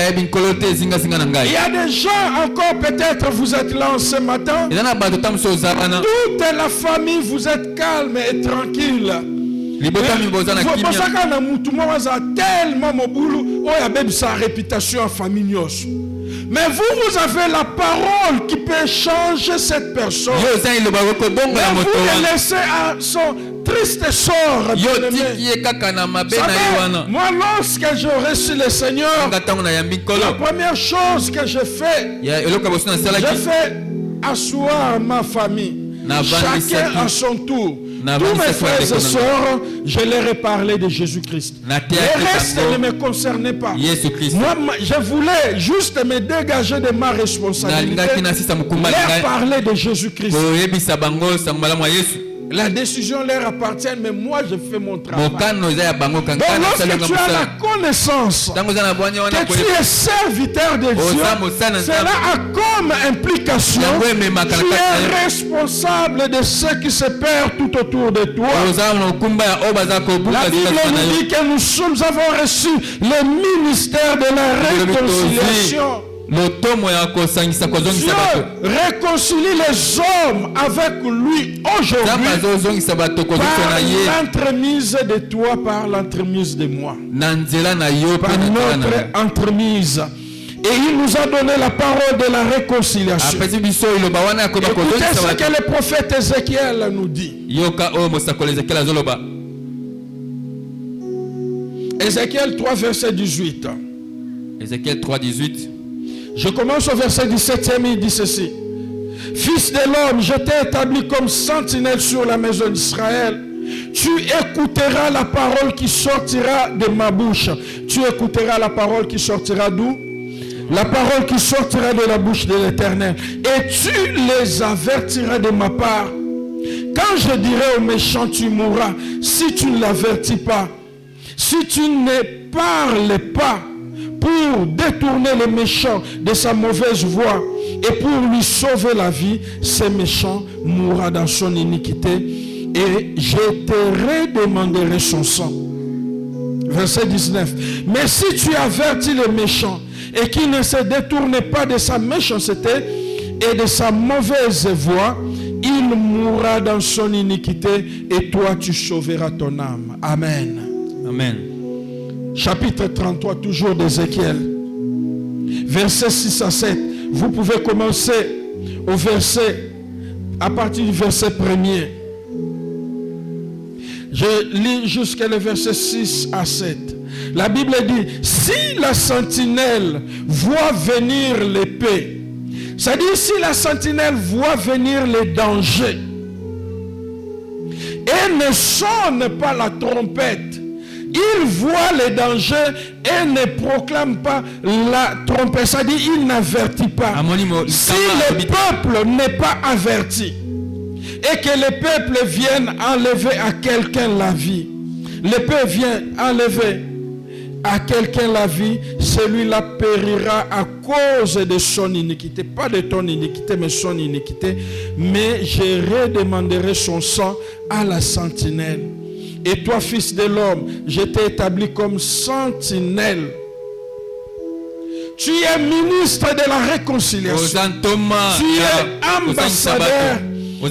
y a des gens encore, peut-être vous êtes là ce matin, toute la famille, vous êtes calme et tranquille. Tellement sa réputation en famille. Mais vous avez la parole qui peut changer cette personne. Mais vous le laissez à son triste sort. Moi, lorsque j'ai reçu le Seigneur, la première chose que je fais, asseoir ma famille. Chacun à son tour. Tous mes frères et sœurs, je leur ai parlé de Jésus-Christ. Le reste ne me concernait pas. Moi, je voulais juste me dégager de ma responsabilité. Leur parler de Jésus-Christ. La décision leur appartient, mais moi je fais mon travail. Donc lorsque tu as la connaissance que tu es serviteur de Dieu, cela a comme implication tu es responsable de ce qui se perd tout autour de toi. La Bible nous dit que nous avons reçu le ministère de la réconciliation. Dieu réconcilie les hommes avec lui aujourd'hui par l'entremise de toi, par l'entremise de moi, par notre entremise. Et il nous a donné la parole de la réconciliation. Écoutez ce que le prophète Ézéchiel nous dit. Ézéchiel 3, verset 18. Ézéchiel 3, 18. Je commence au verset 17, il dit ceci. Fils de l'homme, je t'ai établi comme sentinelle sur la maison d'Israël. Tu écouteras la parole qui sortira de ma bouche. Tu écouteras la parole qui sortira d'où? La parole qui sortira de la bouche de l'Éternel. Et tu les avertiras de ma part. Quand je dirai aux méchants, tu mourras, si tu ne l'avertis pas, si tu ne parles pas, pour détourner le méchant de sa mauvaise voie et pour lui sauver la vie, ce méchant mourra dans son iniquité et je te redemanderai son sang. Verset 19. Mais si tu avertis le méchant et qu'il ne se détourne pas de sa méchanceté et de sa mauvaise voie, il mourra dans son iniquité et toi tu sauveras ton âme. Amen. Amen. Chapitre 33, toujours d'Ézéchiel, versets 6 à 7. Vous pouvez commencer au verset, à partir du verset 1er. Je lis jusqu'à le verset 6 à 7. La Bible dit, si la sentinelle voit venir l'épée, c'est-à-dire si la sentinelle voit venir les dangers, et ne sonne pas la trompette, il voit les dangers et ne proclame pas la trompette. C'est-à-dire il n'avertit pas. Si le peuple n'est pas averti et que le peuple vienne enlever à quelqu'un la vie, le peuple vient enlever à quelqu'un la vie, celui-là périra à cause de son iniquité. Pas de ton iniquité, mais son iniquité. Mais je redemanderai son sang à la sentinelle. Et toi, fils de l'homme, je t'ai établi comme sentinelle. Tu es ministre de la réconciliation. Tu es ambassadeur. Mais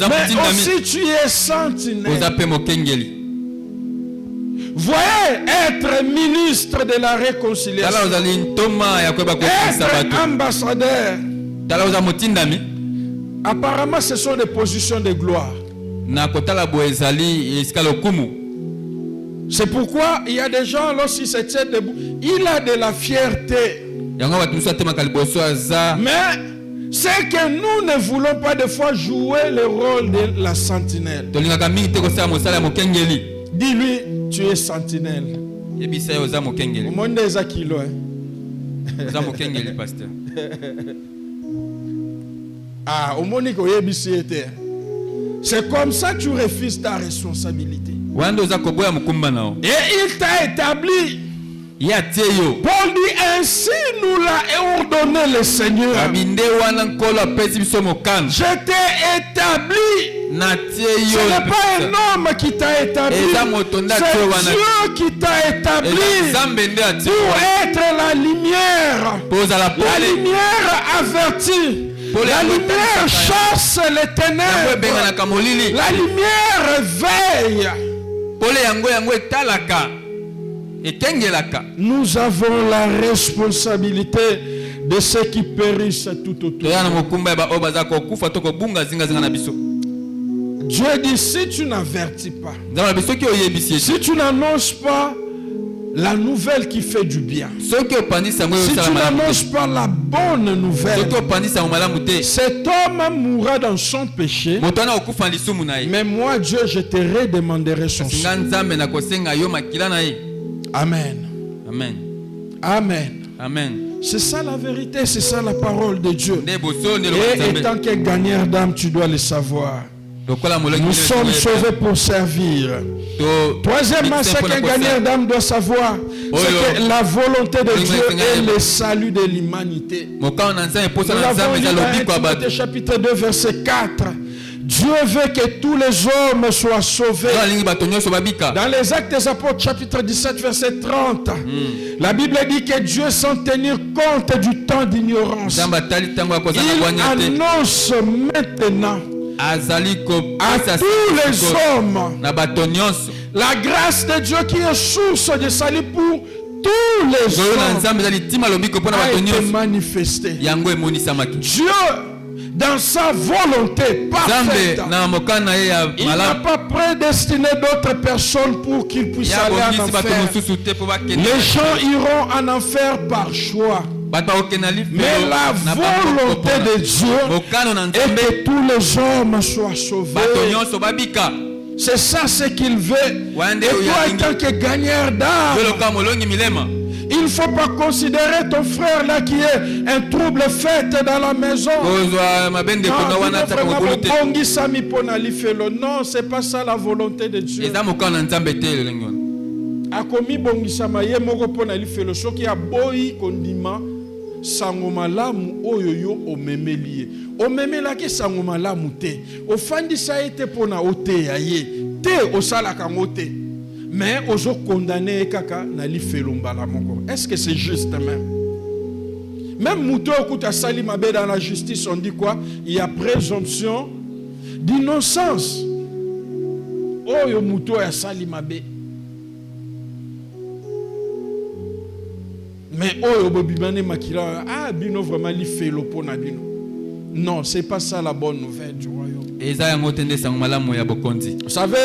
aussi tu es sentinelle. Voyez être ministre de la réconciliation. Être ambassadeur. Apparemment, ce sont des positions de gloire. C'est pourquoi il y a des gens, lorsqu'ils se tiennent debout, il a de la fierté. Mais c'est que nous ne voulons pas des fois jouer le rôle de la sentinelle. Dis-lui, tu es sentinelle. Au monde des Akilo. Ah, au monde c'est comme ça que tu refuses ta responsabilité. Et il t'a établi. Paul dit, ainsi nous l'a ordonné le Seigneur. Je t'ai établi. Ce n'est pas un homme qui t'a établi. C'est Dieu qui t'a établi pour être la lumière. La lumière avertie. La lumière chasse les ténèbres. La lumière veille. Nous avons la responsabilité de ceux qui périssent tout autour. Dieu dit, si tu n'avertis pas, si tu n'annonces pas la nouvelle qui fait du bien, si tu n'annonces pas la bonne nouvelle, cet homme mourra dans son péché, mais moi Dieu je te redemanderai son sang. Amen. Amen. Amen. Amen. C'est ça la vérité, c'est ça la parole de Dieu. Et étant que gagneur d'âme, tu dois le savoir. Nous sommes sauvés pour servir. Troisièmement, ce qu'un gagnant d'âme doit savoir, c'est que la volonté de Dieu est le salut de l'humanité. Nous l'avons lu dans Timothée chapitre 2, verset 4. Dieu veut que tous les hommes soient sauvés. Dans les Actes des Apôtres, chapitre 17, verset 30, la Bible dit que Dieu, sans tenir compte du temps d'ignorance, il annonce maintenant à tous les hommes la grâce de Dieu qui est source de salut pour tous les hommes a été manifestée. Dieu, dans sa volonté parfaite, il n'a pas prédestiné d'autres personnes pour qu'ils puissent aller en enfer. Les gens iront en enfer par choix. Mais la volonté de Dieu est que tous les hommes soient sauvés. C'est ça ce qu'il veut. Et toi, en tant que gagneur d'âme, il ne faut pas considérer ton frère là qui est un trouble fait dans la maison. Non, c'est pas ça la volonté de Dieu. Akomi bongisama ye moko pona lifelo soki aboyi kondima sango malamu oyo yo omemeli. Omemelaki sango malamu te. Ofandisa ete pona oteya ye. Te osalaka ngote. Mais ozo condamné kaka na lifelo mbala moko. Est-ce que c'est juste même? Même Mouto okuta sali mabe dans la justice, on dit quoi? Il y a présomption d'innocence. Oyo Mouto ya sali mabe. Mais oh, bino vraiment li fait le pont na bino. Non, c'est pas ça la bonne nouvelle du royaume. Vous savez,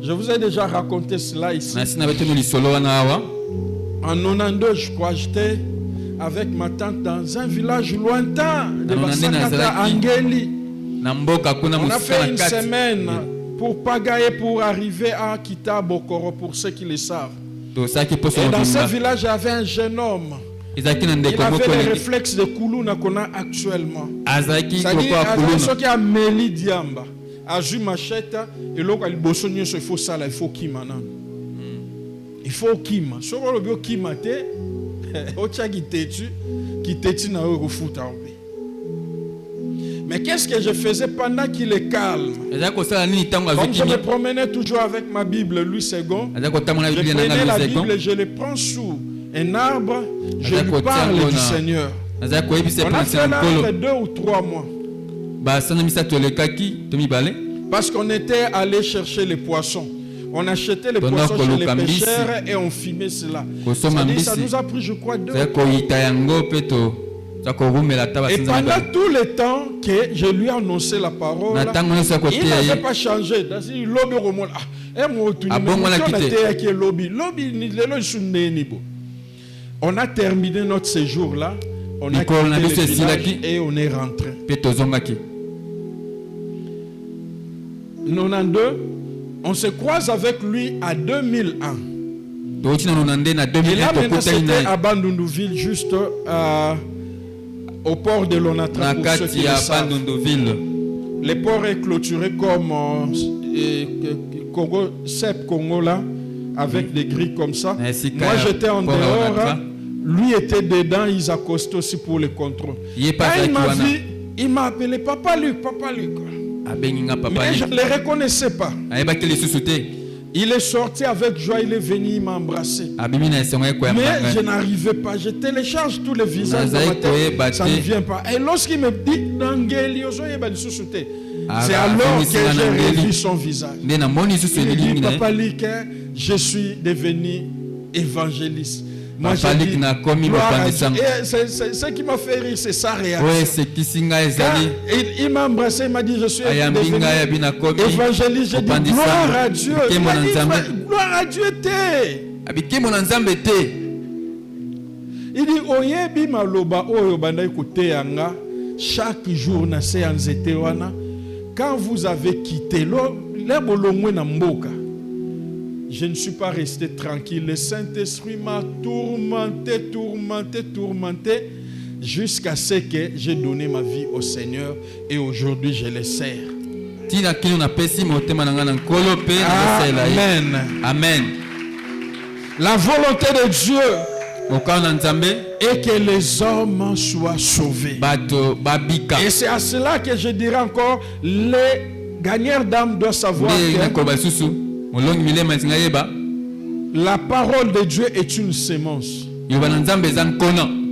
je vous ai déjà raconté cela ici. En 92, je crois, j'étais avec ma tante dans un village lointain de Basakata, Angeli. On a fait une semaine pour pagayer pour arriver à Kita Bokoro, pour ceux qui le savent. Et dans ce village, il y avait un jeune homme. Il avait les réflexes de Koulouna qu'on a actuellement. C'est-à-dire, ceux qui ont Meli Diamba, Azu Machette, et l'autre, il faut ça, il faut Kima. Il faut Kima. Si on veut Kima, qui t'es na foot. Mais qu'est-ce que je faisais pendant qu'il est calme? Comme je me promenais toujours avec ma Bible, Louis II, je prenais la Bible et je le prends sous un arbre, je lui parle du Seigneur. On a fait là après 2 ou 3 mois. Parce qu'on était allé chercher les poissons. On achetait les poissons chez les pêcheurs et on fumait cela. Ça nous a pris, je crois, 2 mois. Et pendant tout le temps que je lui ai annoncé la parole, il n'avait pas changé. On a terminé notre séjour là. On a quitté le village et on est rentré. 92, on se croise avec lui à 2001. Et là maintenant c'était à Bandundouville, juste au port de l'Onatra, pour ceux qui le savent. Le port est clôturé comme Congo, CEP Congo là, avec des grilles comme ça. Moi j'étais en dehors, lui était dedans, ils accostent aussi pour le contrôle. Quand il m'a vu, il m'a appelé Papa Luc. Mais je ne le reconnaissais pas. Il est sorti avec joie, il est venu, il m'a embrassé. Mais je n'arrivais pas. Je télécharge tous les visages de ma tête. Ça ne vient pas. Et lorsqu'il me dit, c'est alors que j'ai revu son visage. Il dit, Papa Luc, je suis devenu évangéliste. Moi, j'ai dit, ce qui m'a fait rire, c'est sa réaction. Il m'a embrassé, il m'a dit, je suis devenu évangéliste. J'ai dit, gloire à Dieu. Il m'a dit, gloire à Dieu, il dit, oyebi maloba oyo bandai kote yanga, chaque jour na séance wana, quand vous avez quitté le bolongwe na mboka, je ne suis pas resté tranquille. Le Saint-Esprit m'a tourmenté, jusqu'à ce que j'ai donné ma vie au Seigneur et aujourd'hui je le sers. Amen. Amen. La volonté de Dieu est que les hommes soient sauvés. Et c'est à cela que je dirais encore, les gagnants d'âme doivent savoir que la parole de Dieu est une sémence.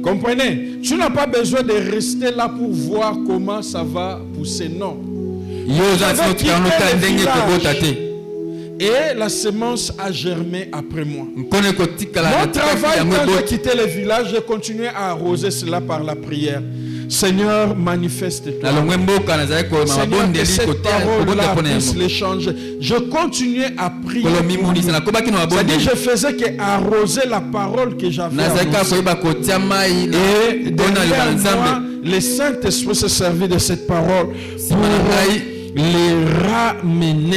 Comprenez? Tu n'as pas besoin de rester là pour voir comment ça va pousser. Non. Et la sémence a germé après moi. Mon travail, quand j'ai quitté le village, j'ai continué à arroser cela par la prière. Seigneur, manifeste-toi. Seigneur, que cette parole-là puisse les changer. Je continuais à prier. C'est-à-dire, je faisais qu'arroser la parole que j'avais annoncée. Et derrière moi, le Saint-Esprit se servit de cette parole pour les ramener.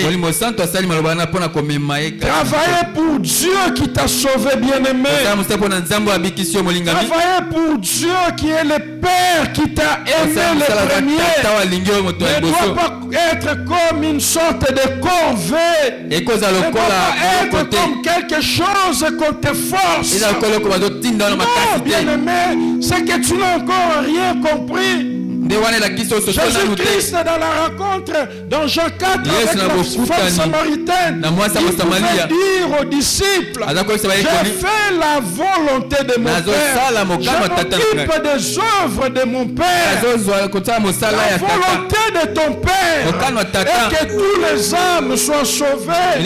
Travaillez pour Dieu qui t'a sauvé, bien-aimé. Travaillez pour Dieu qui est le Père qui t'a aimé le premier. Ne doit pas être comme une sorte de corvée. Ne doit pas être comme quelque chose qu'on te force. Non, bien-aimé, c'est que tu n'as encore rien compris. Jésus-Christ dans la rencontre dans Jean 4 avec la femme samaritaine, il pouvait dire aux disciples, j'ai fait la volonté de mon Père, je m'occupe des œuvres de mon Père. La volonté de ton Père est que tous les âmes soient sauvées. Et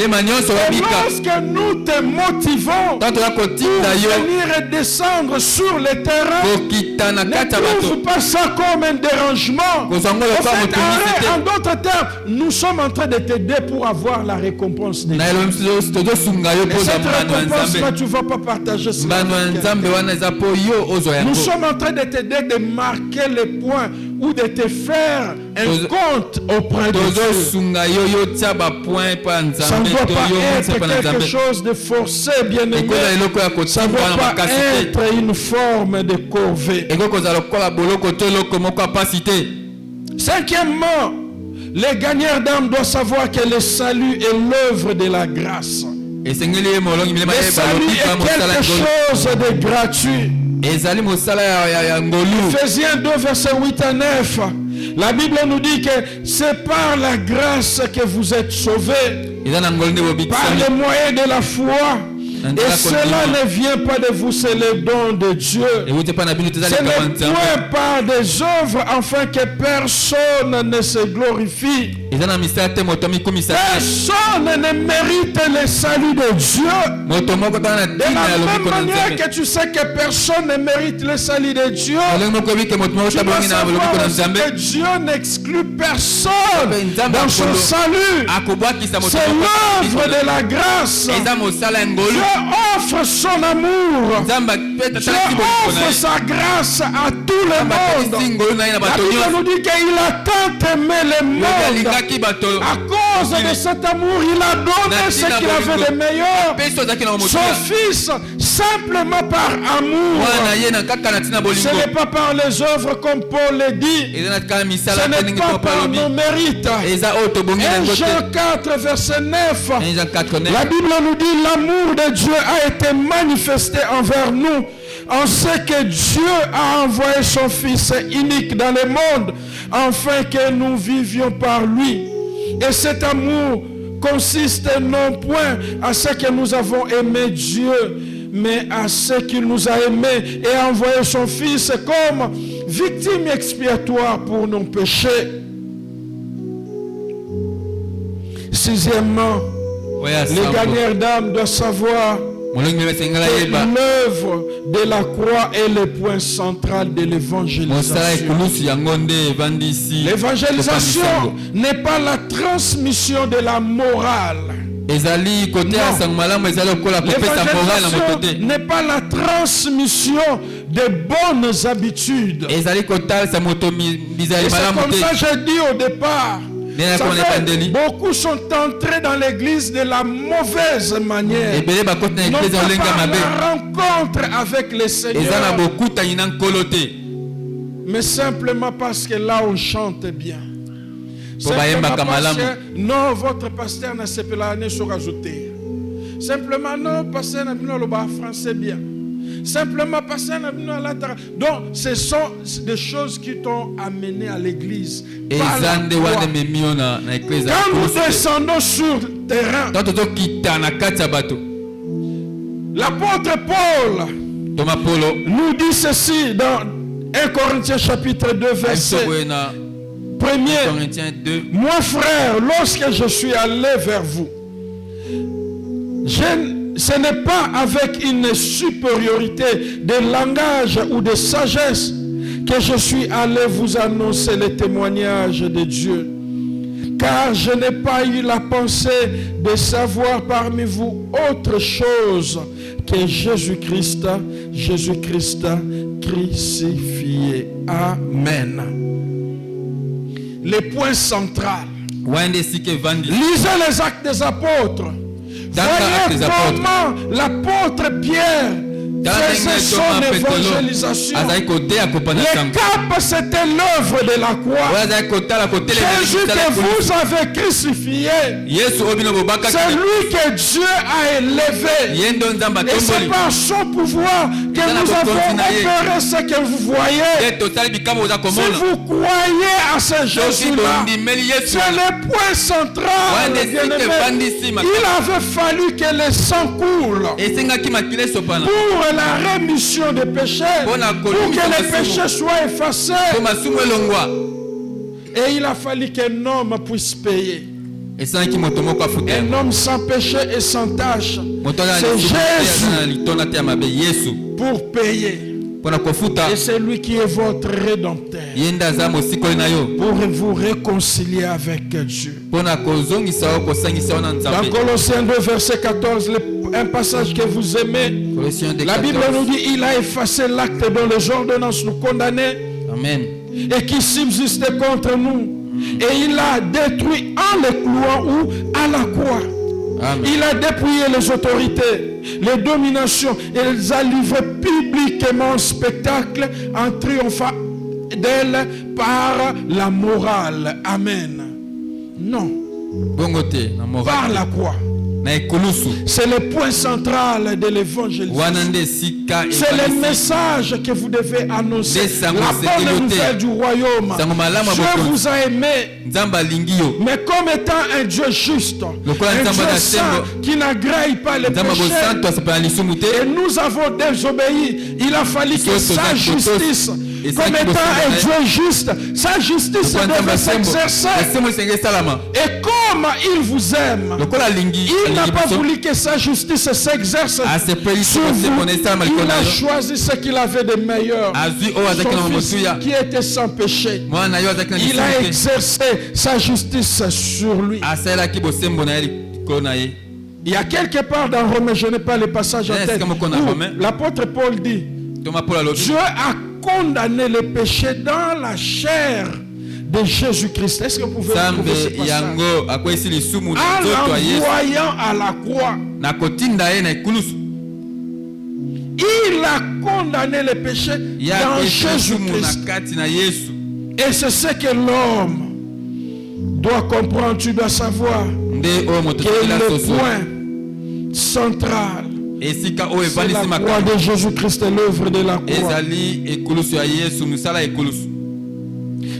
lorsque nous te motivons pour venir et descendre sur le terrain, ne trouve pas ça comme un dérangement. En d'autres termes, nous sommes en train de t'aider pour avoir la récompense de Dieu. Et cette récompense-là, tu ne vas pas partager cela. Nous sommes en train de t'aider de marquer les points ou de te faire un compte auprès de Dieu. Ça ne doit pas être quelque chose de forcé, bien aimé. Ça ne doit pas être une forme de corvée. Cinquièmement, les gagnants d'âme doivent savoir que le salut est l'œuvre de la grâce. Le salut est quelque chose de gratuit. Ephésiens 2, versets 8 à 9. La Bible nous dit que c'est par la grâce que vous êtes sauvés, par le moyen de la foi. Et cela ne vient pas de vous, c'est le don de Dieu. Ce n'est point par des œuvres afin que personne ne se glorifie. Personne ne mérite le salut de Dieu. De la même manière que tu sais que personne ne mérite le salut de Dieu, tu dois savoir que Dieu n'exclut personne dans son salut. C'est l'œuvre de la grâce. Dieu offre son amour. Dieu offre sa grâce à tout le monde. La Bible nous dit qu'il a tant aimé le monde. À cause de cet amour, il a donné ce qu'il avait de meilleur. Son fils, simplement par amour. Ce n'est pas par les œuvres comme Paul le dit. Ce n'est pas par nos mérites. 1 Jean 4, verset 9. La Bible nous dit l'amour de Dieu a été manifesté envers nous en ce que Dieu a envoyé son Fils unique dans le monde afin que nous vivions par lui. Et cet amour consiste non point à ce que nous avons aimé Dieu, mais à ce qu'il nous a aimés et a envoyé son Fils comme victime expiatoire pour nos péchés. Sixièmement, les gagnants d'âme doivent savoir que l'œuvre de la croix est le point central de l'évangélisation. L'évangélisation n'est pas la transmission de la morale. L'évangélisation n'est pas la transmission de bonnes habitudes. Et c'est comme ça que j'ai dit au départ. Beaucoup sont entrés dans l'église de la mauvaise manière, non pas par la rencontre avec le Seigneur, mais simplement parce que là on chante bien. Simplement parce que non, votre pasteur n'a pas ne se rajouter. Simplement non, pasteur n'a pas le français bien. Simplement pasteur n'a pas la. Donc, ce sont des choses qui t'ont amené à l'église. Quand nous descendons sur le terrain, l'apôtre Paul nous dit ceci dans 1 Corinthiens chapitre 2 verset 1er. Moi frère, lorsque je suis allé vers vous, ce n'est pas avec une supériorité de langage ou de sagesse que je suis allé vous annoncer les témoignages de Dieu. Car je n'ai pas eu la pensée de savoir parmi vous autre chose que Jésus-Christ crucifié. Amen. Les points centraux. Lisez les Actes des Apôtres. Voyez comment l'apôtre Pierre faisait son évangélisation. Le cap, c'était l'œuvre de la croix. Jésus que vous avez crucifié, c'est lui que Dieu a élevé. Et c'est par son pouvoir que nous avons opéré ce que vous voyez. Si vous croyez à ce Jésus-là, c'est le point central. Il avait fallu que le sang coule pour la rémission des péchés, pour que les péchés soient effacés. Et il a fallu qu'un homme puisse payer. Un homme sans péché et sans tâche. C'est Jésus pour payer. Et c'est lui qui est votre rédempteur pour vous réconcilier avec Dieu. Dans Colossiens 2 verset 14, un passage que vous aimez, la Bible nous dit il a effacé l'acte dont les ordonnances nous condamnaient. Amen. Et qui subsistait contre nous. Et il a détruit en les clouant ou à la croix. Amen. Il a dépouillé les autorités, les dominations, et les a livrés publiquement en spectacle en triomphant d'elles par la morale. Amen. Non. Par la croix. C'est le point central de l'évangélisation. C'est le message que vous devez annoncer. La bonne nouvelle du royaume. Dieu vous a aimé, mais comme étant un Dieu juste, un Dieu saint qui n'agrée pas les péchés. Et nous avons désobéi. Il a fallu que sa justice, comme étant un Dieu juste, sa justice devait s'exercer. Et comme il vous aime, il n'a pas voulu que sa justice s'exerce sur vous. Il a choisi ce qu'il avait de meilleur. Son fils qui était sans péché. Il a exercé sa justice sur lui. Il y a quelque part dans Romains, je n'ai pas le passage en tête, où l'apôtre Paul dit Dieu a condamné le péché dans la chair de Jésus-Christ. Est-ce que vous pouvez trouver ce passage? En l'envoyant à la croix, il a condamné le péché dans Jésus-Christ. Et c'est ce que l'homme doit comprendre. Tu dois savoir que le point central, c'est la croix de Jésus-Christ, l'œuvre de la croix.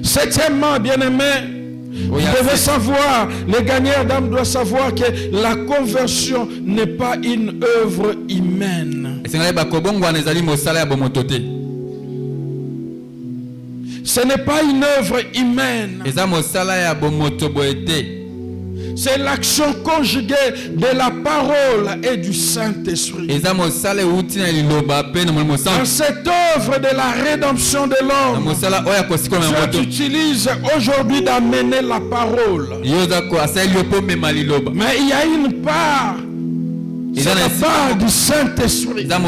Septièmement, bien-aimé, vous devez savoir, les gagnants d'âme doivent savoir que la conversion n'est pas une œuvre humaine. Ce n'est pas une œuvre humaine. C'est l'action conjuguée de la parole et du Saint-Esprit. Dans cette œuvre de la rédemption de l'homme, Dieu utilise aujourd'hui d'amener la parole. Mais il y a une part. C'est la part du Saint-Esprit. La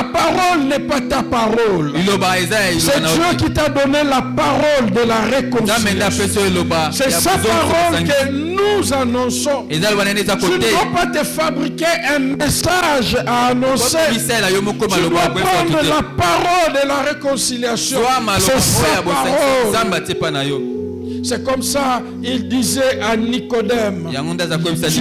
parole n'est pas ta parole. C'est Dieu qui t'a donné la parole de la réconciliation. C'est sa parole que nous annonçons. Tu ne dois pas te fabriquer un message à annoncer. Tu dois prendre la parole de la réconciliation. C'est sa parole. C'est comme ça, il disait à Nicodème, tu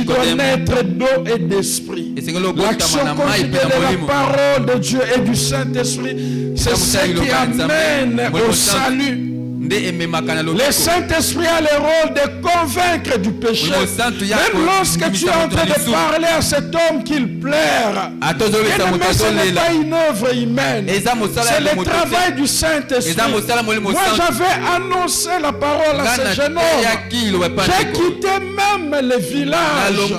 dois naître d'eau et d'esprit. L'action conjuguée de la parole de Dieu et du Saint-Esprit, c'est ce qui amène au salut. Le Saint-Esprit a le rôle de convaincre du péché. Même lorsque tu es en train de parler à cet homme qu'il plaire, ce n'est pas une œuvre humaine, c'est le travail du Saint-Esprit. Moi j'avais annoncé la parole à ce jeune homme. J'ai quitté même le village.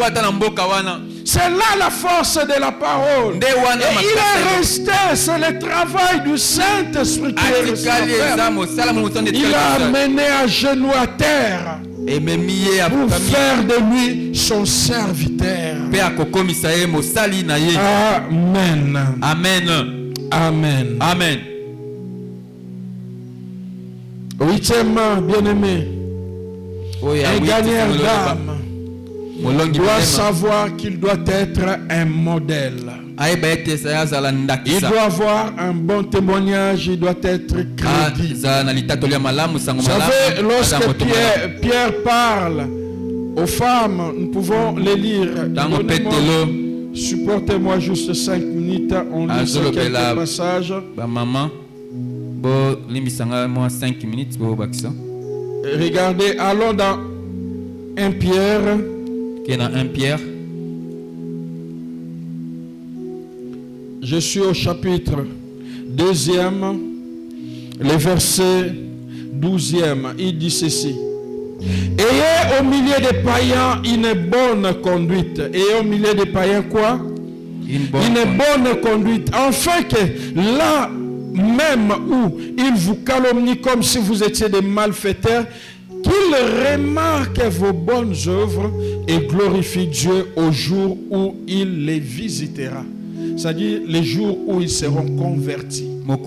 C'est là la force de la parole. Et il est resté, c'est le travail du Saint-Esprit qui est resté. Il a amené à genoux à terre pour faire de lui son serviteur. Amen. Amen. Amen. Amen. Huitièmement, bien-aimé, un gagnant d'âme doit savoir qu'il doit être un modèle. Il doit avoir un bon témoignage, il doit être crédible. Vous savez, lorsque Pierre parle aux femmes, nous pouvons les lire. Supportez-moi juste 5 minutes, on lit sur quelques passages. Regardez, allons dans 1 Pierre. Je suis au chapitre 2e, le verset 12e. Il dit ceci. Ayez au milieu des païens une bonne conduite. Ayez au milieu des païens quoi? Une bonne conduite. Afin que là même où ils vous calomnient comme si vous étiez des malfaiteurs, qu'ils remarquent vos bonnes œuvres et glorifient Dieu au jour où il les visitera. C'est-à-dire les jours où ils seront convertis. Vous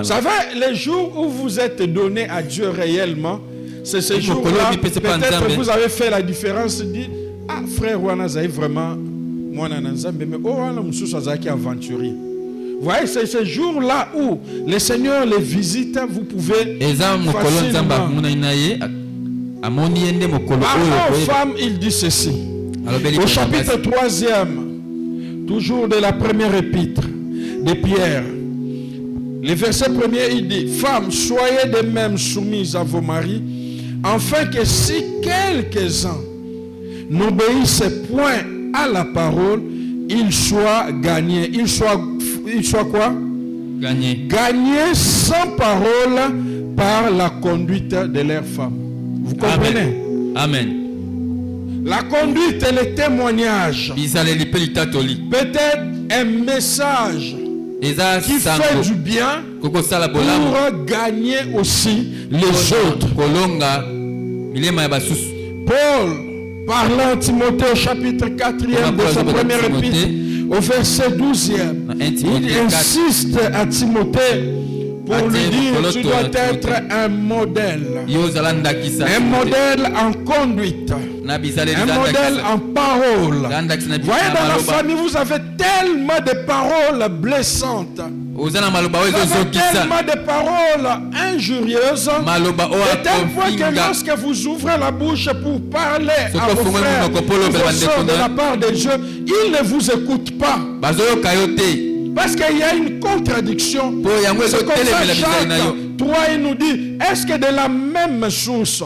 savez, les jours où vous êtes donné à Dieu réellement, c'est ces jours-là, peut-être vous avez fait la différence, dit, ah frère, Wanazaï vraiment, moi Nanzambe, mais oh, Namsoussazaki aventurier. Vous voyez, c'est ce jour-là où le Seigneur les visite, vous pouvez facilement. Parlant aux femmes, il dit ceci. Au chapitre 3e, toujours de la première épître de Pierre, le verset 1er, il dit, femmes, soyez de même soumises à vos maris, afin que si quelques-uns n'obéissent point à la parole, ils soient gagnés. Ils soient quoi? Gagnés. Gagnés sans parole par la conduite de leurs femmes. Vous comprenez? Amen. La conduite et le témoignage. Peut-être un message qui fait du bien pour gagner aussi les autres. Paul, parlant à Timothée au chapitre 4e de sa première épître, au verset 12e, il insiste à Timothée pour lui dire, tu dois être un modèle. Un modèle en conduite. Un modèle en parole. Vous voyez, dans la famille, vous avez tellement de paroles blessantes. Vous avez tellement de paroles injurieuses. Et tel point que lorsque vous ouvrez la bouche pour parler à vos frères, vos soeurs de la part de Dieu, ils ne vous écoutent pas. Parce qu'il y a une contradiction. C'est comme ça, Jacques 3, il nous dit, est-ce que de la même source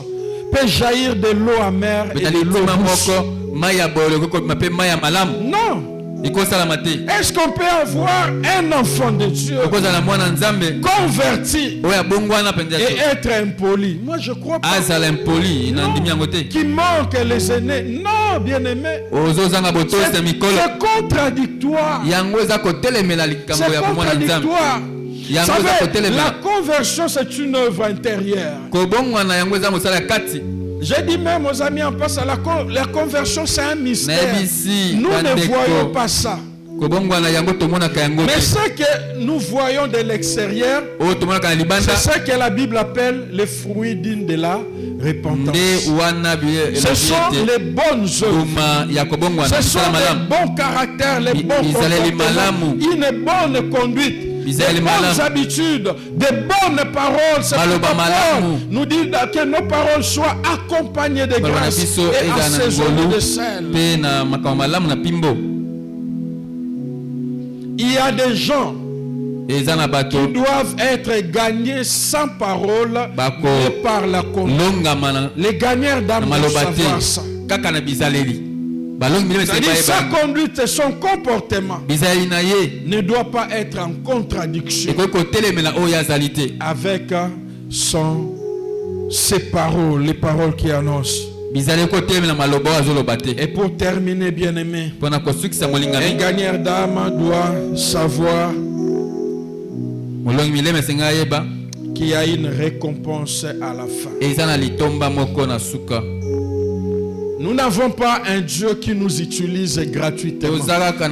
peut jaillir de l'eau amère et de l'eau douce? Non. Est-ce qu'on peut avoir un enfant de Dieu converti et être impoli? Moi je crois pas. Non. Qui manque les aînés? Non, bien-aimé. C'est contradictoire. C'est contradictoire. Vous savez, la conversion c'est une œuvre intérieure. J'ai dit même aux amis en passant, la conversion c'est un mystère. Nous ne voyons pas ça. Mais ce que nous voyons de l'extérieur, c'est ce que la Bible appelle les fruits dignes de la repentance. Ce sont les bonnes œuvres. Ce sont les bons caractères, les bons comportements, une bonne conduite. des bonnes habitudes, des bonnes paroles. C'est pourquoi Paul nous dit que nos paroles soient accompagnées de grâce et assaisonnées de sel. Il y a des gens qui doivent être gagnés sans parole, mais par la conduite. Les gagnants d'âme doivent savoir ça. C'est-à-dire sa conduite et son comportement ne doit pas être en contradiction avec ses paroles, les paroles qui annoncent. Et pour terminer, bien-aimé, un gagnant d'âme doit savoir qu'il y a une récompense à la fin. Nous n'avons pas un Dieu qui nous utilise gratuitement.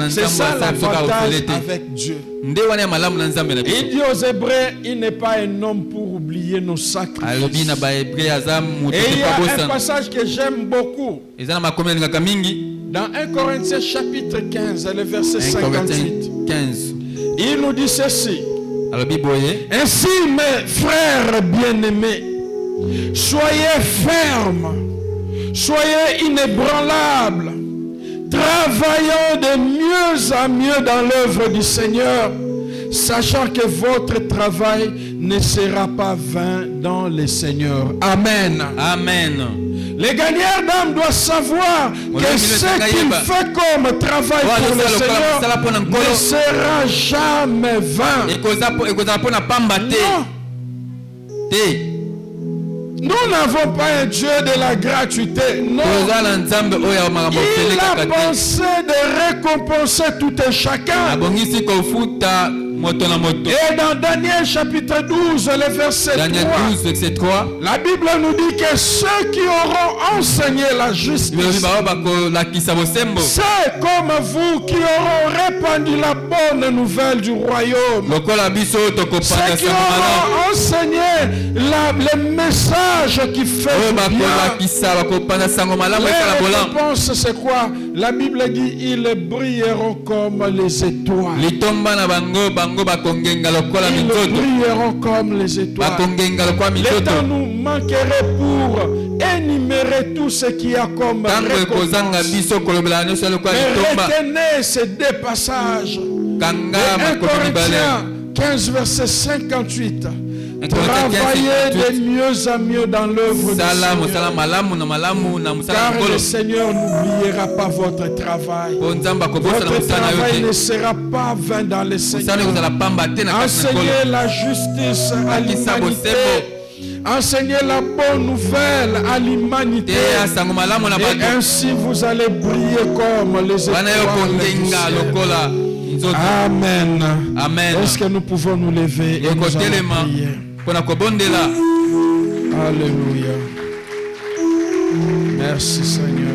C'est ça la bataille avec Dieu. Il dit aux Hébreux, il n'est pas un homme pour oublier nos sacrifices. Et il y a un passage que j'aime beaucoup. Dans 1 Corinthiens chapitre 15, le verset 58. Il nous dit ceci. Ainsi, mes frères bien-aimés, soyez fermes. Soyez inébranlables, travaillant de mieux en mieux dans l'œuvre du Seigneur, sachant que votre travail ne sera pas vain dans le Seigneur. Amen. Amen. Les gagnants d'âme doivent savoir que ce qu'il fait comme travail pour le Seigneur ne sera jamais vain. Non. Nous n'avons pas un Dieu de la gratuité. Non. Il a pensé de récompenser tout un chacun. Et dans Daniel chapitre 12, le verset 3, la Bible nous dit que ceux qui auront enseigné la justice, c'est comme vous qui auront répandu la bonne nouvelle du royaume. Ceux qui auront enseigné le message qui fait du bien. Les récompenses, c'est quoi? La Bible dit ils brilleront comme les étoiles. Ils brilleront comme les étoiles. Le temps nous manquerait pour énumérer tout ce qu'il y a comme récompense. Mais retenez ces deux passages. 1 Corinthiens 15 verset 58. Travaillez de mieux en mieux dans l'œuvre du Seigneur. Car le Seigneur n'oubliera pas votre travail. Votre travail ne sera pas vain dans le Seigneur. Enseignez la justice à l'humanité. Enseignez la bonne nouvelle à l'humanité. Et ainsi vous allez briller comme les étoiles. Amen. Amen. Est-ce que nous pouvons nous lever et nous allons prier? Alléluia. Merci Seigneur.